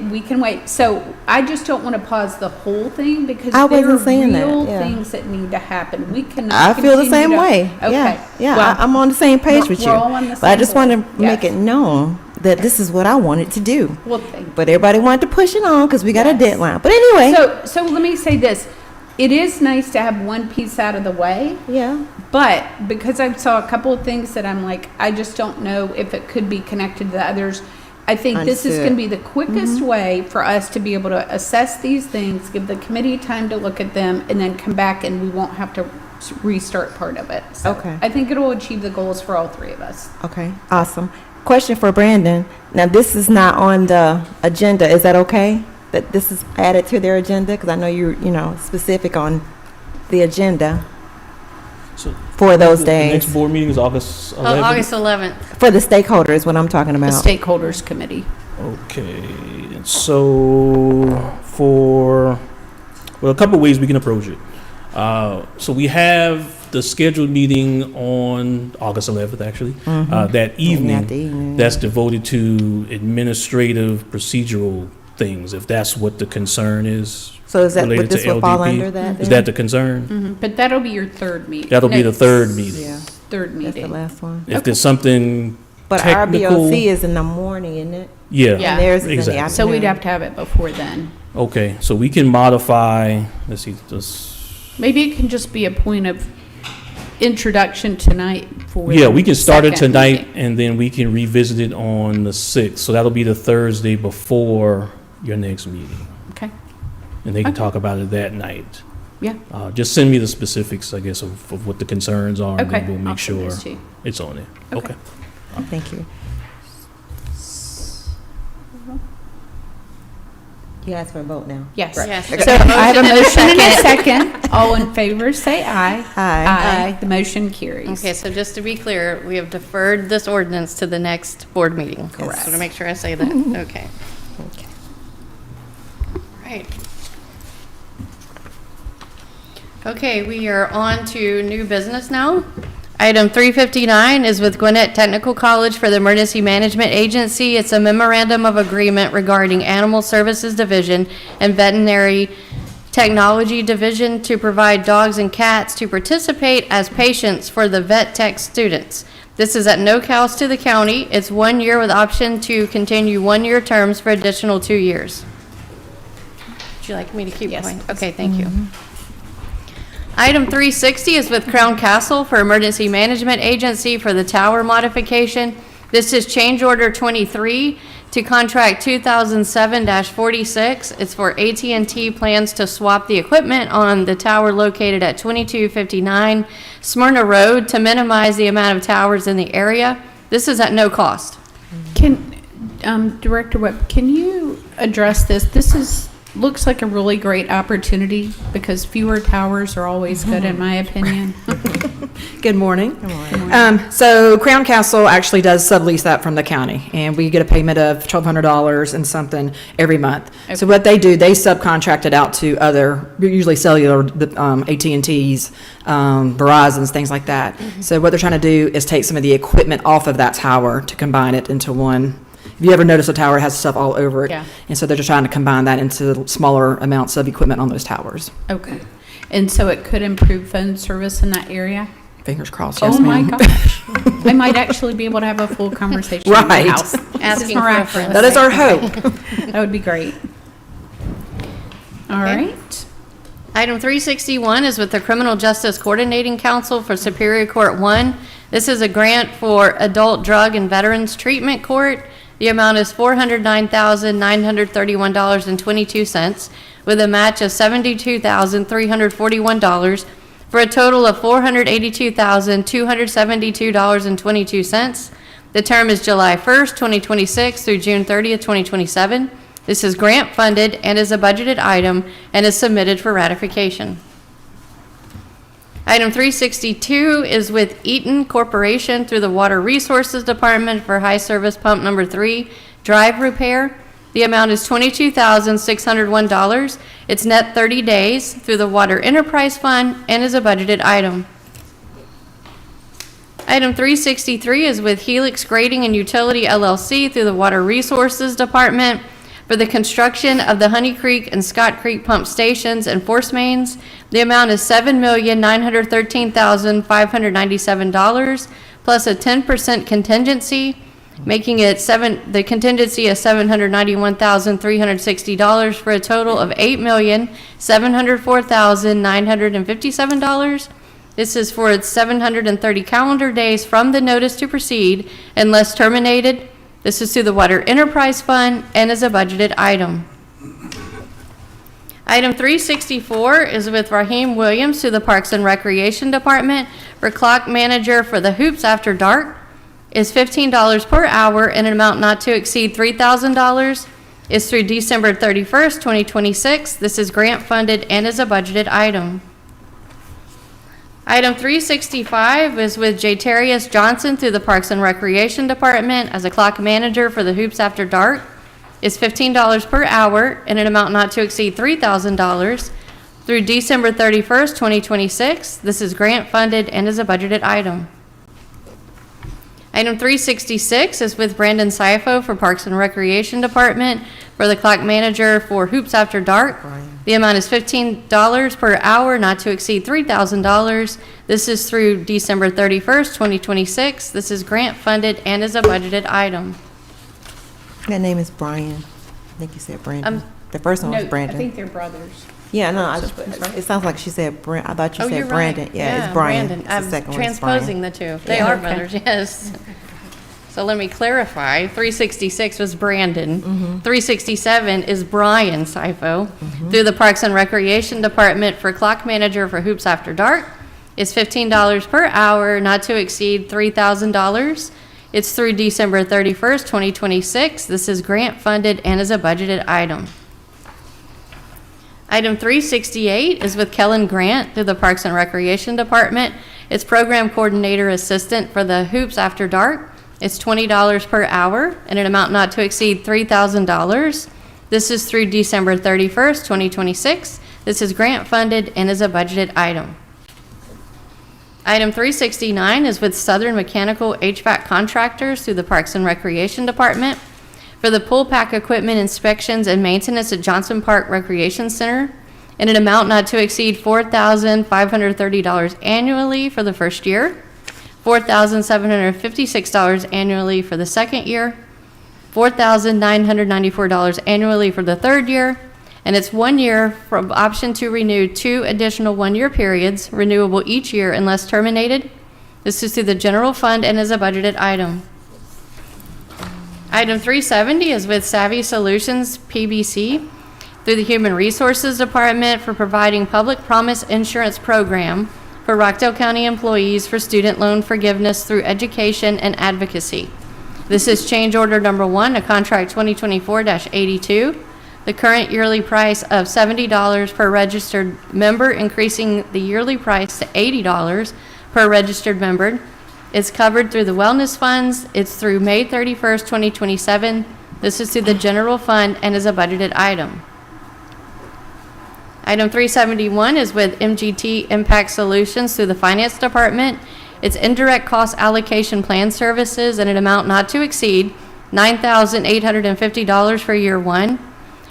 We can wait. So I just don't want to pause the whole thing because I there wasn't are saying that, real yeah. things that need to happen. We cannot. I feel the continue same to- way. Okay. Yeah. Well, I'm on the same page with we're you. all on the But I same just want to board. make Yes. it known that this is what I wanted to do. Well, thank you. But everybody wanted to push it on because we got a Yes. deadline. But anyway. So let me say this. It is nice to have one piece out of the way, Yeah. but because I saw a couple of things that I'm like, I just don't know if it could be connected to the others. I think this is Understood. going to be the quickest way for us to be able to assess these things, give the committee time to look at them, and then come back and we won't have to restart part of it. So Okay. I think it will achieve the goals for all three of us. Okay. Awesome. Question for Brandon. Now, this is not on the agenda. Is that okay? That this is added to their agenda? Because I know you're, specific on the agenda So for those the next days. board meeting is August 11th? August 11th. For the stakeholders, what I'm talking The about. stakeholders committee. Okay, and so a couple of ways we can approach it. So we have the scheduled meeting on August 11th, actually, that evening. That's devoted to administrative procedural things, if that's what the concern is. So is that related what this to would fall LDP. under that? Is then? that the concern? But that'll be your third meeting. That'll be No, the third meeting. Yeah, Third that's the meeting. last one. If there's something But our technical, BOC is in the morning, isn't it? yeah, Yeah. And theirs is in the exactly. afternoon. So we'd have to have it before then. Okay, so we can modify, let's see, this. Maybe it can just be a point of introduction tonight for. Yeah, the we can start it second tonight, meeting. and then we can revisit it on the 6th. So that'll be the Thursday before your next meeting. Okay, And they can Okay. talk about it that night. yeah, Just send me the specifics, I guess, of what the concerns are, and okay. then we'll I'll make send sure those to you. it's on there. Okay. Okay. Thank you. You asked for a vote now. Yes. Yes. So I have a motion and a second. All in favor, say aye. Aye. The motion carries. Okay, so just to be clear, we have deferred this ordinance to the next board meeting. Correct. So to make sure I say that, okay. Right. Okay, we are on to new business now. Item 359 is with Gwinnett Technical College for the Emergency Management Agency. It's a memorandum of agreement regarding Animal Services Division and Veterinary Technology Division to provide dogs and cats to participate as patients for the vet tech students. This is at no cost to the county. It's 1 year with option to continue 1-year terms for additional 2 years. Would you like me to keep Yes, going? please. Okay, thank you. Item 360 is with Crown Castle for Emergency Management Agency for the tower modification. This is change order 23 to contract 2007-46. It's for AT&T plans to swap the equipment on the tower located at 2259 Smyrna Road to minimize the amount of towers in the area. This is at no cost. Can, Director Webb, can you address this? This looks like a really great opportunity because fewer towers are always good, in my opinion. Good morning. So Crown Castle actually does sublease that from the county, and we get a payment of $1,200 and something every month. So what they do, they subcontract it out to other, usually cellular, AT&Ts, Verizons, things like that. So what they're trying to do is take some of the equipment off of that tower to combine it into one. If you ever notice a tower has stuff all over it, Yeah. and so they're just trying to combine that into smaller amounts of equipment on those towers. Okay. And so it could improve phone service in that area? Fingers crossed, yes, Oh, my ma'am. gosh. I might actually be able to have a full conversation in Right. my house. This is Asking for a miraculous. friend. That is our hope. That would be great. All Okay. right. Item 361 is with the Criminal Justice Coordinating Council for Superior Court 1. This is a grant for Adult Drug and Veterans Treatment Court. The amount is $409,931.22 with a match of $72,341 for a total of $482,272.22. The term is July 1st, 2026 through June 30th, 2027. This is grant funded and is a budgeted item and is submitted for ratification. Item 362 is with Eaton Corporation through the Water Resources Department for High Service Pump Number 3 drive repair. The amount is $22,601. It's net 30 days through the Water Enterprise Fund and is a budgeted item. Item 363 is with Helix Grading and Utility LLC through the Water Resources Department for the construction of the Honey Creek and Scott Creek pump stations and force mains. The amount is $7,913,597 plus a 10% contingency, making it the contingency is $791,360 for a total of $8,704,957. This is for its 730 calendar days from the notice to proceed unless terminated. This is through the Water Enterprise Fund and is a budgeted item. Item 364 is with Raheem Williams through the Parks and Recreation Department for clock manager for the Hoops After Dark. Is $15 per hour and an amount not to exceed $3,000. Is through December 31st, 2026. This is grant funded and is a budgeted item. Item 365 is with Jatarius Johnson through the Parks and Recreation Department as a clock manager for the Hoops After Dark. Is $15 per hour and an amount not to exceed $3,000 through December 31st, 2026. This is grant funded and is a budgeted item. Item 366 is with Brandon Sifo for Parks and Recreation Department for the clock manager for Hoops After Dark. The amount is $15 per hour, not to exceed $3,000. This is through December 31st, 2026. This is grant funded and is a budgeted item. That name is Brian. I think you said Brandon. The first one was No, Brandon. I think they're brothers. Yeah, no, sorry. it sounds like she said Brand. I thought you Oh, said you're Brandon. right. Yeah, it's Brian. Brandon. It's the I'm second one is Brian. transposing the two. They Yeah. are Okay. brothers, yes. So let me clarify. 366 was Brandon. 367 is Brian Sifo through the Parks and Recreation Department for clock manager for Hoops After Dark. Is $15 per hour, not to exceed $3,000. It's through December 31st, 2026. This is grant funded and is a budgeted item. Item 368 is with Kellen Grant through the Parks and Recreation Department. It's Program Coordinator Assistant for the Hoops After Dark. It's $20 per hour and an amount not to exceed $3,000. This is through December 31st, 2026. This is grant funded and is a budgeted item. Item 369 is with Southern Mechanical HVAC Contractors through the Parks and Recreation Department for the pool pack equipment inspections and maintenance at Johnson Park Recreation Center in an amount not to exceed $4,530 annually for the first year, $4,756 annually for the second year, $4,994 annually for the third year, and it's 1 year from option to renew 2 additional 1-year periods, renewable each year unless terminated. This is through the general fund and is a budgeted item. Item 370 is with Savvy Solutions, PBC, through the Human Resources Department for providing Public Promise Insurance Program for Rockdale County employees for student loan forgiveness through education and advocacy. This is change order number 1 to contract 2024-82. The current yearly price of $70 per registered member, increasing the yearly price to $80 per registered member. It's covered through the wellness funds. It's through May 31st, 2027. This is through the general fund and is a budgeted item. Item 371 is with MGT Impact Solutions through the Finance Department. It's indirect cost allocation plan services and an amount not to exceed $9,850 for year 1.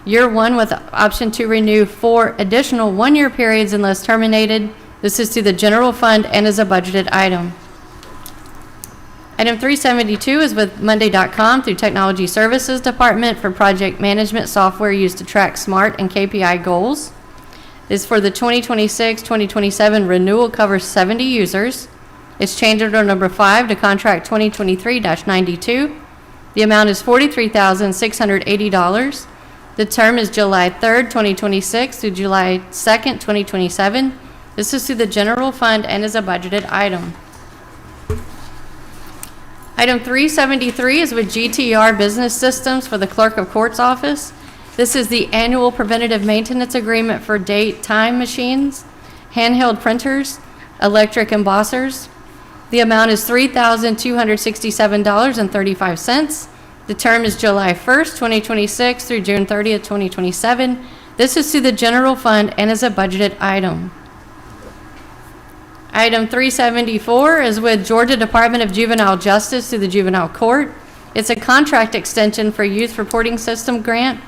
Year 1 with option to renew 4 additional 1-year periods unless terminated. This is through the general fund and is a budgeted item. Item 372 is with Monday.com through Technology Services Department for project management software used to track SMART and KPI goals. This is for the 2026-2027 renewal, covers 70 users. It's change order number 5 to contract 2023-92. The amount is $43,680. The term is July 3rd, 2026 through July 2nd, 2027. This is through the general fund and is a budgeted item. Item 373 is with GTR Business Systems for the Clerk of Court's office. This is the annual preventative maintenance agreement for date time machines, handheld printers, electric embossers. The amount is $3,267.35. The term is July 1st, 2026 through June 30th, 2027. This is through the general fund and is a budgeted item. Item 374 is with Georgia Department of Juvenile Justice through the Juvenile Court. It's a contract extension for Youth Reporting System grant.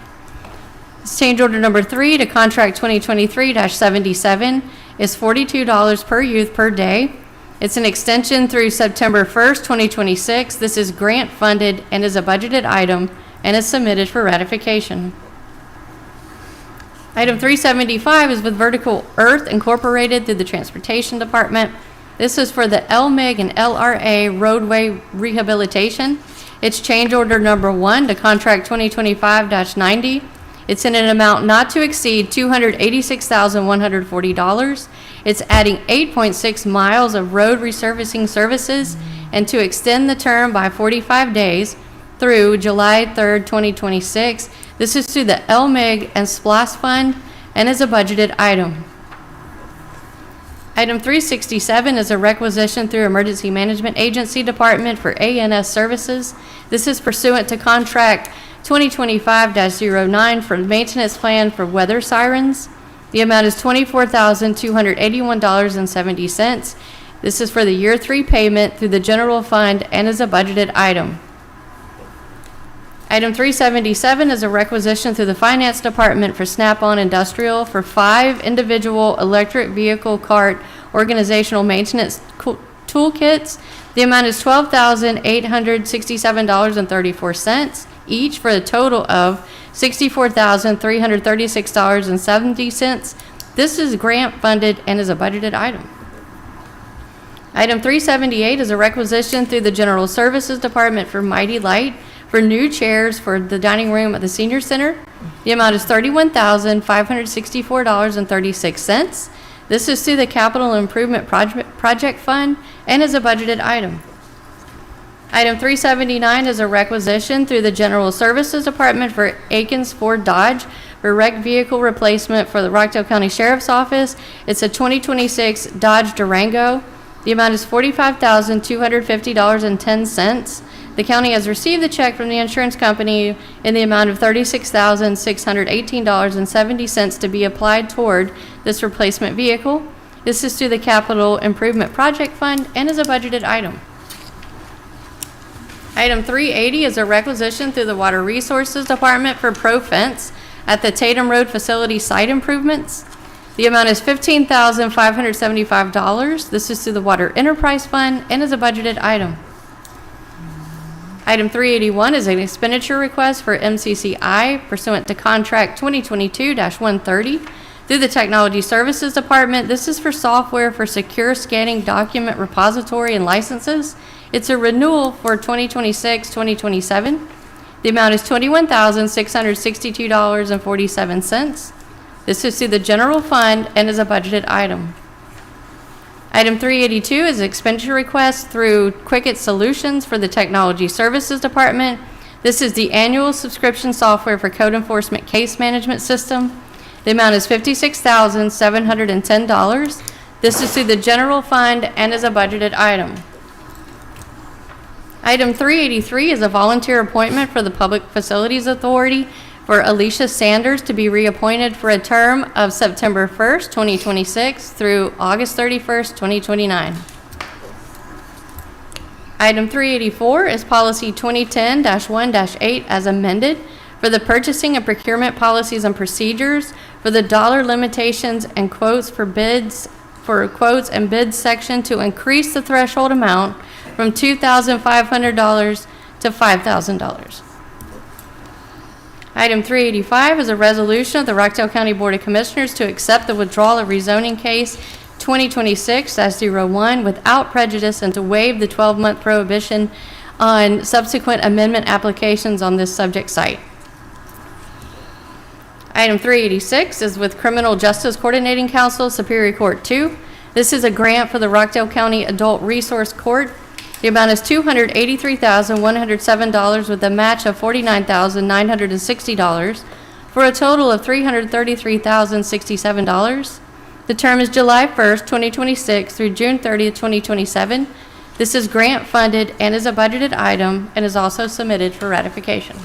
It's change order number 3 to contract 2023-77 is $42 per youth per day. It's an extension through September 1st, 2026. This is grant funded and is a budgeted item and is submitted for ratification. Item 375 is with Vertical Earth Incorporated through the Transportation Department. This is for the LMIG and LRA roadway rehabilitation. It's change order number 1 to contract 2025-90. It's in an amount not to exceed $286,140. It's adding 8.6 miles of road resurfacing services and to extend the term by 45 days through July 3rd, 2026. This is through the LMIG and SPLOST Fund and is a budgeted item. Item 367 is a requisition through Emergency Management Agency Department for ANS services. This is pursuant to contract 2025-09 for maintenance plan for weather sirens. The amount is $24,281.70. This is for the year 3 payment through the general fund and is a budgeted item. Item 377 is a requisition through the Finance Department for Snap-on Industrial for 5 individual electric vehicle cart organizational maintenance toolkits. The amount is $12,867.34 each for a total of $64,336.70. This is grant funded and is a budgeted item. Item 378 is a requisition through the General Services Department for Mighty Light for new chairs for the dining room at the Senior Center. The amount is $31,564.36. This is through the Capital Improvement Project Fund and is a budgeted item. Item 379 is a requisition through the General Services Department for Aikens Ford Dodge for wrecked vehicle replacement for the Rockdale County Sheriff's Office. It's a 2026 Dodge Durango. The amount is $45,250.10. The county has received the check from the insurance company in the amount of $36,618.70 to be applied toward this replacement vehicle. This is through the Capital Improvement Project Fund and is a budgeted item. Item 380 is a requisition through the Water Resources Department for Pro Fence at the Tatum Road Facility site improvements. The amount is $15,575. This is through the Water Enterprise Fund and is a budgeted item. Item 381 is an expenditure request for MCCI pursuant to contract 2022-130 through the Technology Services Department. This is for software for secure scanning document repository and licenses. It's a renewal for 2026-2027. The amount is $21,662.47. This is through the general fund and is a budgeted item. Item 382 is an expenditure request through Quicket Solutions for the Technology Services Department. This is the annual subscription software for code enforcement case management system. The amount is $56,710. This is through the general fund and is a budgeted item. Item 383 is a volunteer appointment for the Public Facilities Authority for Alicia Sanders to be reappointed for a term of September 1st, 2026 through August 31st, 2029. Item 384 is policy 2010-1-8 as amended for the purchasing and procurement policies and procedures for the dollar limitations and quotes for quotes and bids section to increase the threshold amount from $2,500 to $5,000. Item 385 is a resolution of the Rockdale County Board of Commissioners to accept the withdrawal of rezoning case 2026-01 without prejudice and to waive the 12-month prohibition on subsequent amendment applications on this subject site. Item 386 is with Criminal Justice Coordinating Council, Superior Court 2. This is a grant for the Rockdale County Adult Resource Court. The amount is $283,107 with a match of $49,960 for a total of $333,067. The term is July 1st, 2026 through June 30th, 2027. This is grant funded and is a budgeted item and is also submitted for ratification.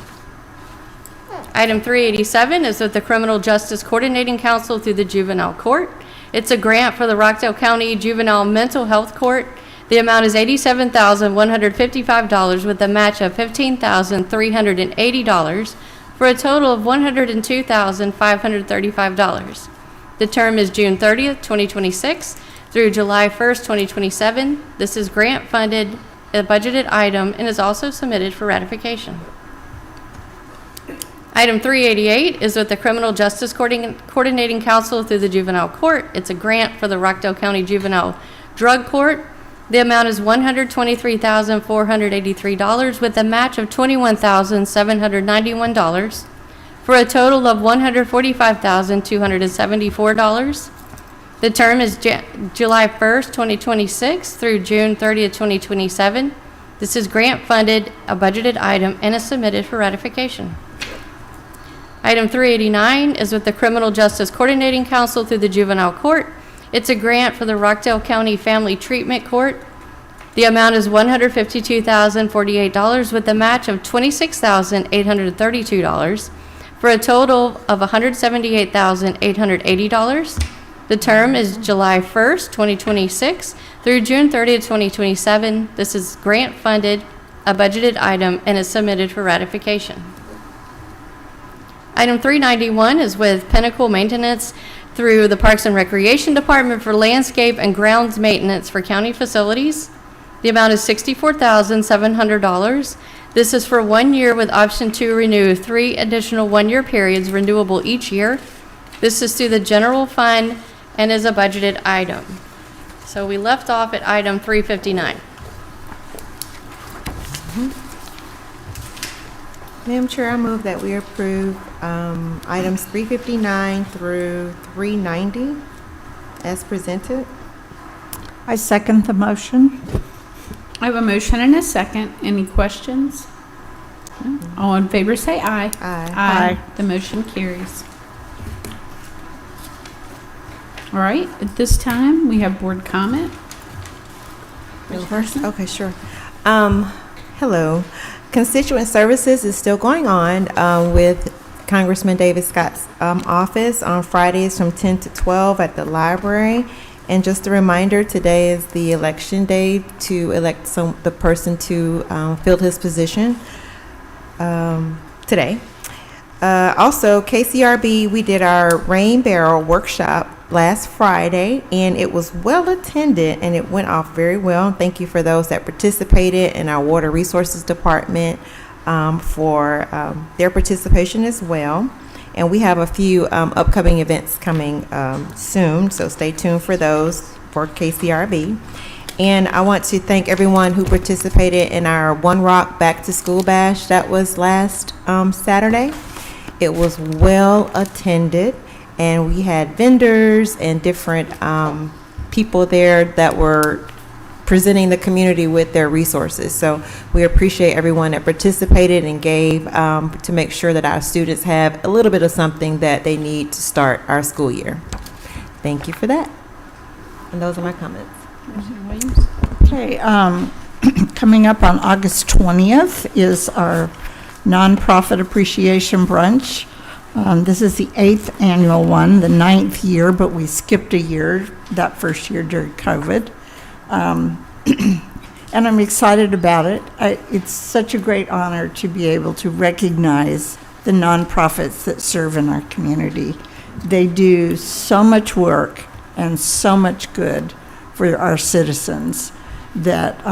Item 387 is with the Criminal Justice Coordinating Council through the Juvenile Court. It's a grant for the Rockdale County Juvenile Mental Health Court. The amount is $87,155 with a match of $15,380 for a total of $102,535. The term is June 30th, 2026 through July 1st, 2027. This is grant funded, a budgeted item, and is also submitted for ratification. Item 388 is with the Criminal Justice Coordinating Council through the Juvenile Court. It's a grant for the Rockdale County Juvenile Drug Court. The amount is $123,483 with a match of $21,791 for a total of $145,274. The term is July 1st, 2026 through June 30th, 2027. This is grant funded, a budgeted item, and is submitted for ratification. Item 389 is with the Criminal Justice Coordinating Council through the Juvenile Court. It's a grant for the Rockdale County Family Treatment Court. The amount is $152,048 with a match of $26,832 for a total of $178,880. The term is July 1st, 2026 through June 30th, 2027. This is grant funded, a budgeted item, and is submitted for ratification. Item 391 is with Pinnacle Maintenance through the Parks and Recreation Department for landscape and grounds maintenance for county facilities. The amount is $64,700. This is for 1 year with option to renew 3 additional 1-year periods renewable each year. This is through the general fund and is a budgeted item. So we left off at item 359. Madam Chair, I move that we approve items 359 through 390 as presented. I second the motion. I have a motion and a second. Any questions? No? All in favor say aye. Aye. Aye. The motion carries. All right, at this time, we have board comment. First? Okay, sure. Hello. Constituent services is still going on with Congressman David Scott's office on Fridays from 10 to 12 at the library. And just a reminder, today is the election day to elect the person to fill his position today. Also, KCRB, we did our rain barrel workshop last Friday, and it was well attended, and it went off very well. Thank you for those that participated in our Water Resources Department for their participation as well. And we have a few upcoming events coming soon, so stay tuned for those for KCRB. And I want to thank everyone who participated in our One Rock Back to School Bash that was last Saturday. It was well attended, and we had vendors and different people there that were presenting the community with their resources. So we appreciate everyone that participated and gave to make sure that our students have a little bit of something that they need to start our school year. Thank you for that. And those are my comments. Okay, coming up on August 20th is our Nonprofit Appreciation Brunch. This is the 8th annual one, the 9th year, but we skipped a year, that first year during COVID. And I'm excited about it. It's such a great honor to be able to recognize the nonprofits that serve in our community. They do so much work and so much good for our citizens that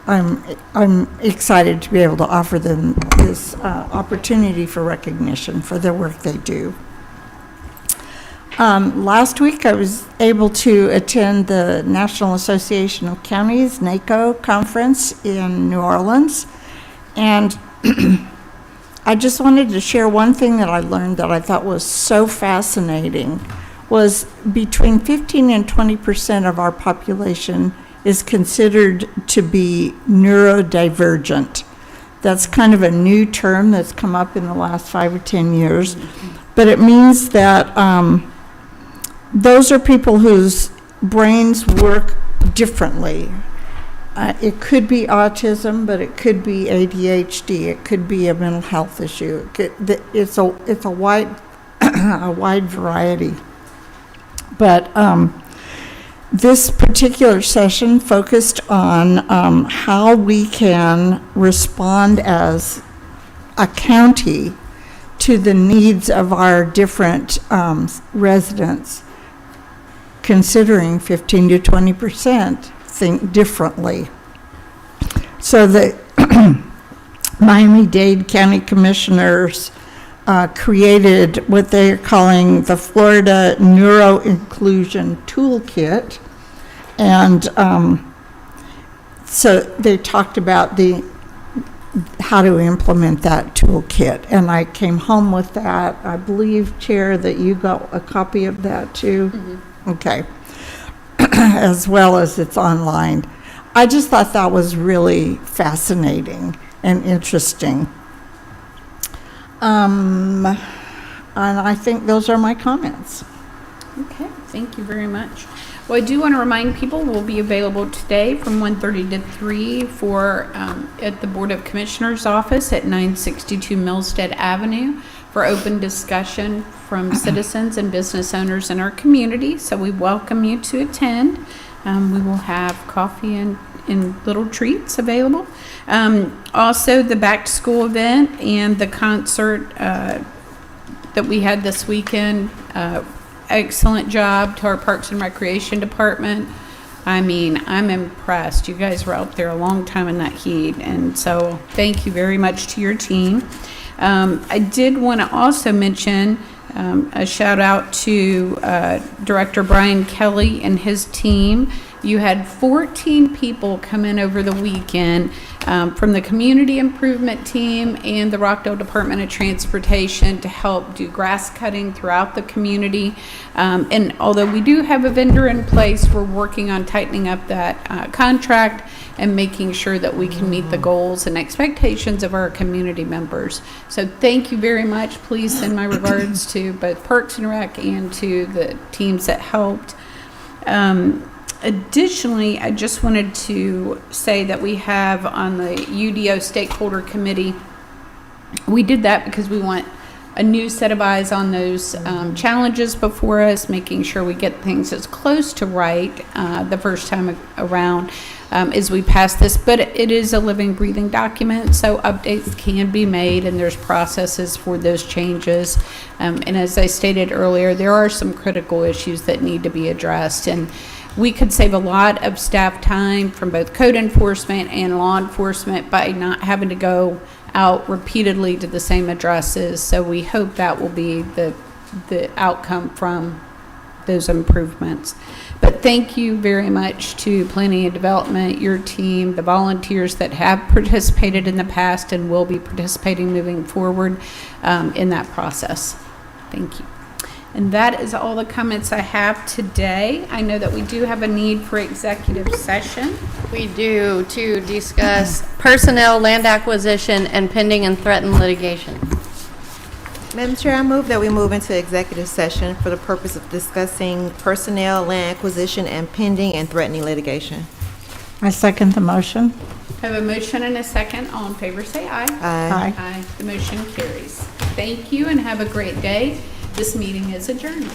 I'm excited to be able to offer them this opportunity for recognition for the work they do. Last week, I was able to attend the National Association of Counties, NACO, conference in New Orleans. And I just wanted to share one thing that I learned that I thought was so fascinating, was between 15 and 20% of our population is considered to be neurodivergent. That's kind of a new term that's come up in the last 5 or 10 years. But it means that those are people whose brains work differently. It could be autism, but it could be ADHD. It could be a mental health issue. It's a wide a wide variety. But this particular session focused on how we can respond as a county to the needs of our different residents, considering 15 to 20% think differently. So the Miami-Dade County Commissioners created what they're calling the Florida Neuro Inclusion Toolkit. And so they talked about how to implement that toolkit. And I came home with that. I believe, Chair, that you got a copy of that too? Mm-hmm. Okay. As well as it's online. I just thought that was really fascinating and interesting. And I think those are my comments. Okay, thank you very much. Well, I do want to remind people we'll be available today from 1:30 to 3 for at the Board of Commissioners office at 962 Millstead Avenue for open discussion from citizens and business owners in our community. So we welcome you to attend. We will have coffee and little treats available. Also, the back to school event and the concert that we had this weekend. Excellent job to our Parks and Recreation Department. I mean, I'm impressed. You guys were out there a long time in that heat, and so thank you very much to your team. I did want to also mention a shout out to Director Brian Kelly and his team. You had 14 people come in over the weekend from the Community Improvement Team and the Rockdale Department of Transportation to help do grass cutting throughout the community. And although we do have a vendor in place, we're working on tightening up that contract and making sure that we can meet the goals and expectations of our community members. So thank you very much. Please send my regards to both Parks and Rec and to the teams that helped. Additionally, I just wanted to say that we have on the UDO Stakeholder Committee, we did that because we want a new set of eyes on those challenges before us, making sure we get things as close to right the first time around as we pass this. But it is a living, breathing document, so updates can be made, and there's processes for those changes. And as I stated earlier, there are some critical issues that need to be addressed, and we could save a lot of staff time from both code enforcement and law enforcement by not having to go out repeatedly to the same addresses. So we hope that will be the outcome from those improvements. But thank you very much to Planning and Development, your team, the volunteers that have participated in the past and will be participating moving forward in that process. Thank you. And that is all the comments I have today. I know that we do have a need for executive session. We do, to discuss personnel, land acquisition, and pending and threatened litigation. Madam Chair, I move that we move into executive session for the purpose of discussing personnel, land acquisition, and pending and threatening litigation. I second the motion. I have a motion and a second. All in favor, say aye. Aye. Aye. The motion carries. Thank you and have a great day. This meeting is adjourned.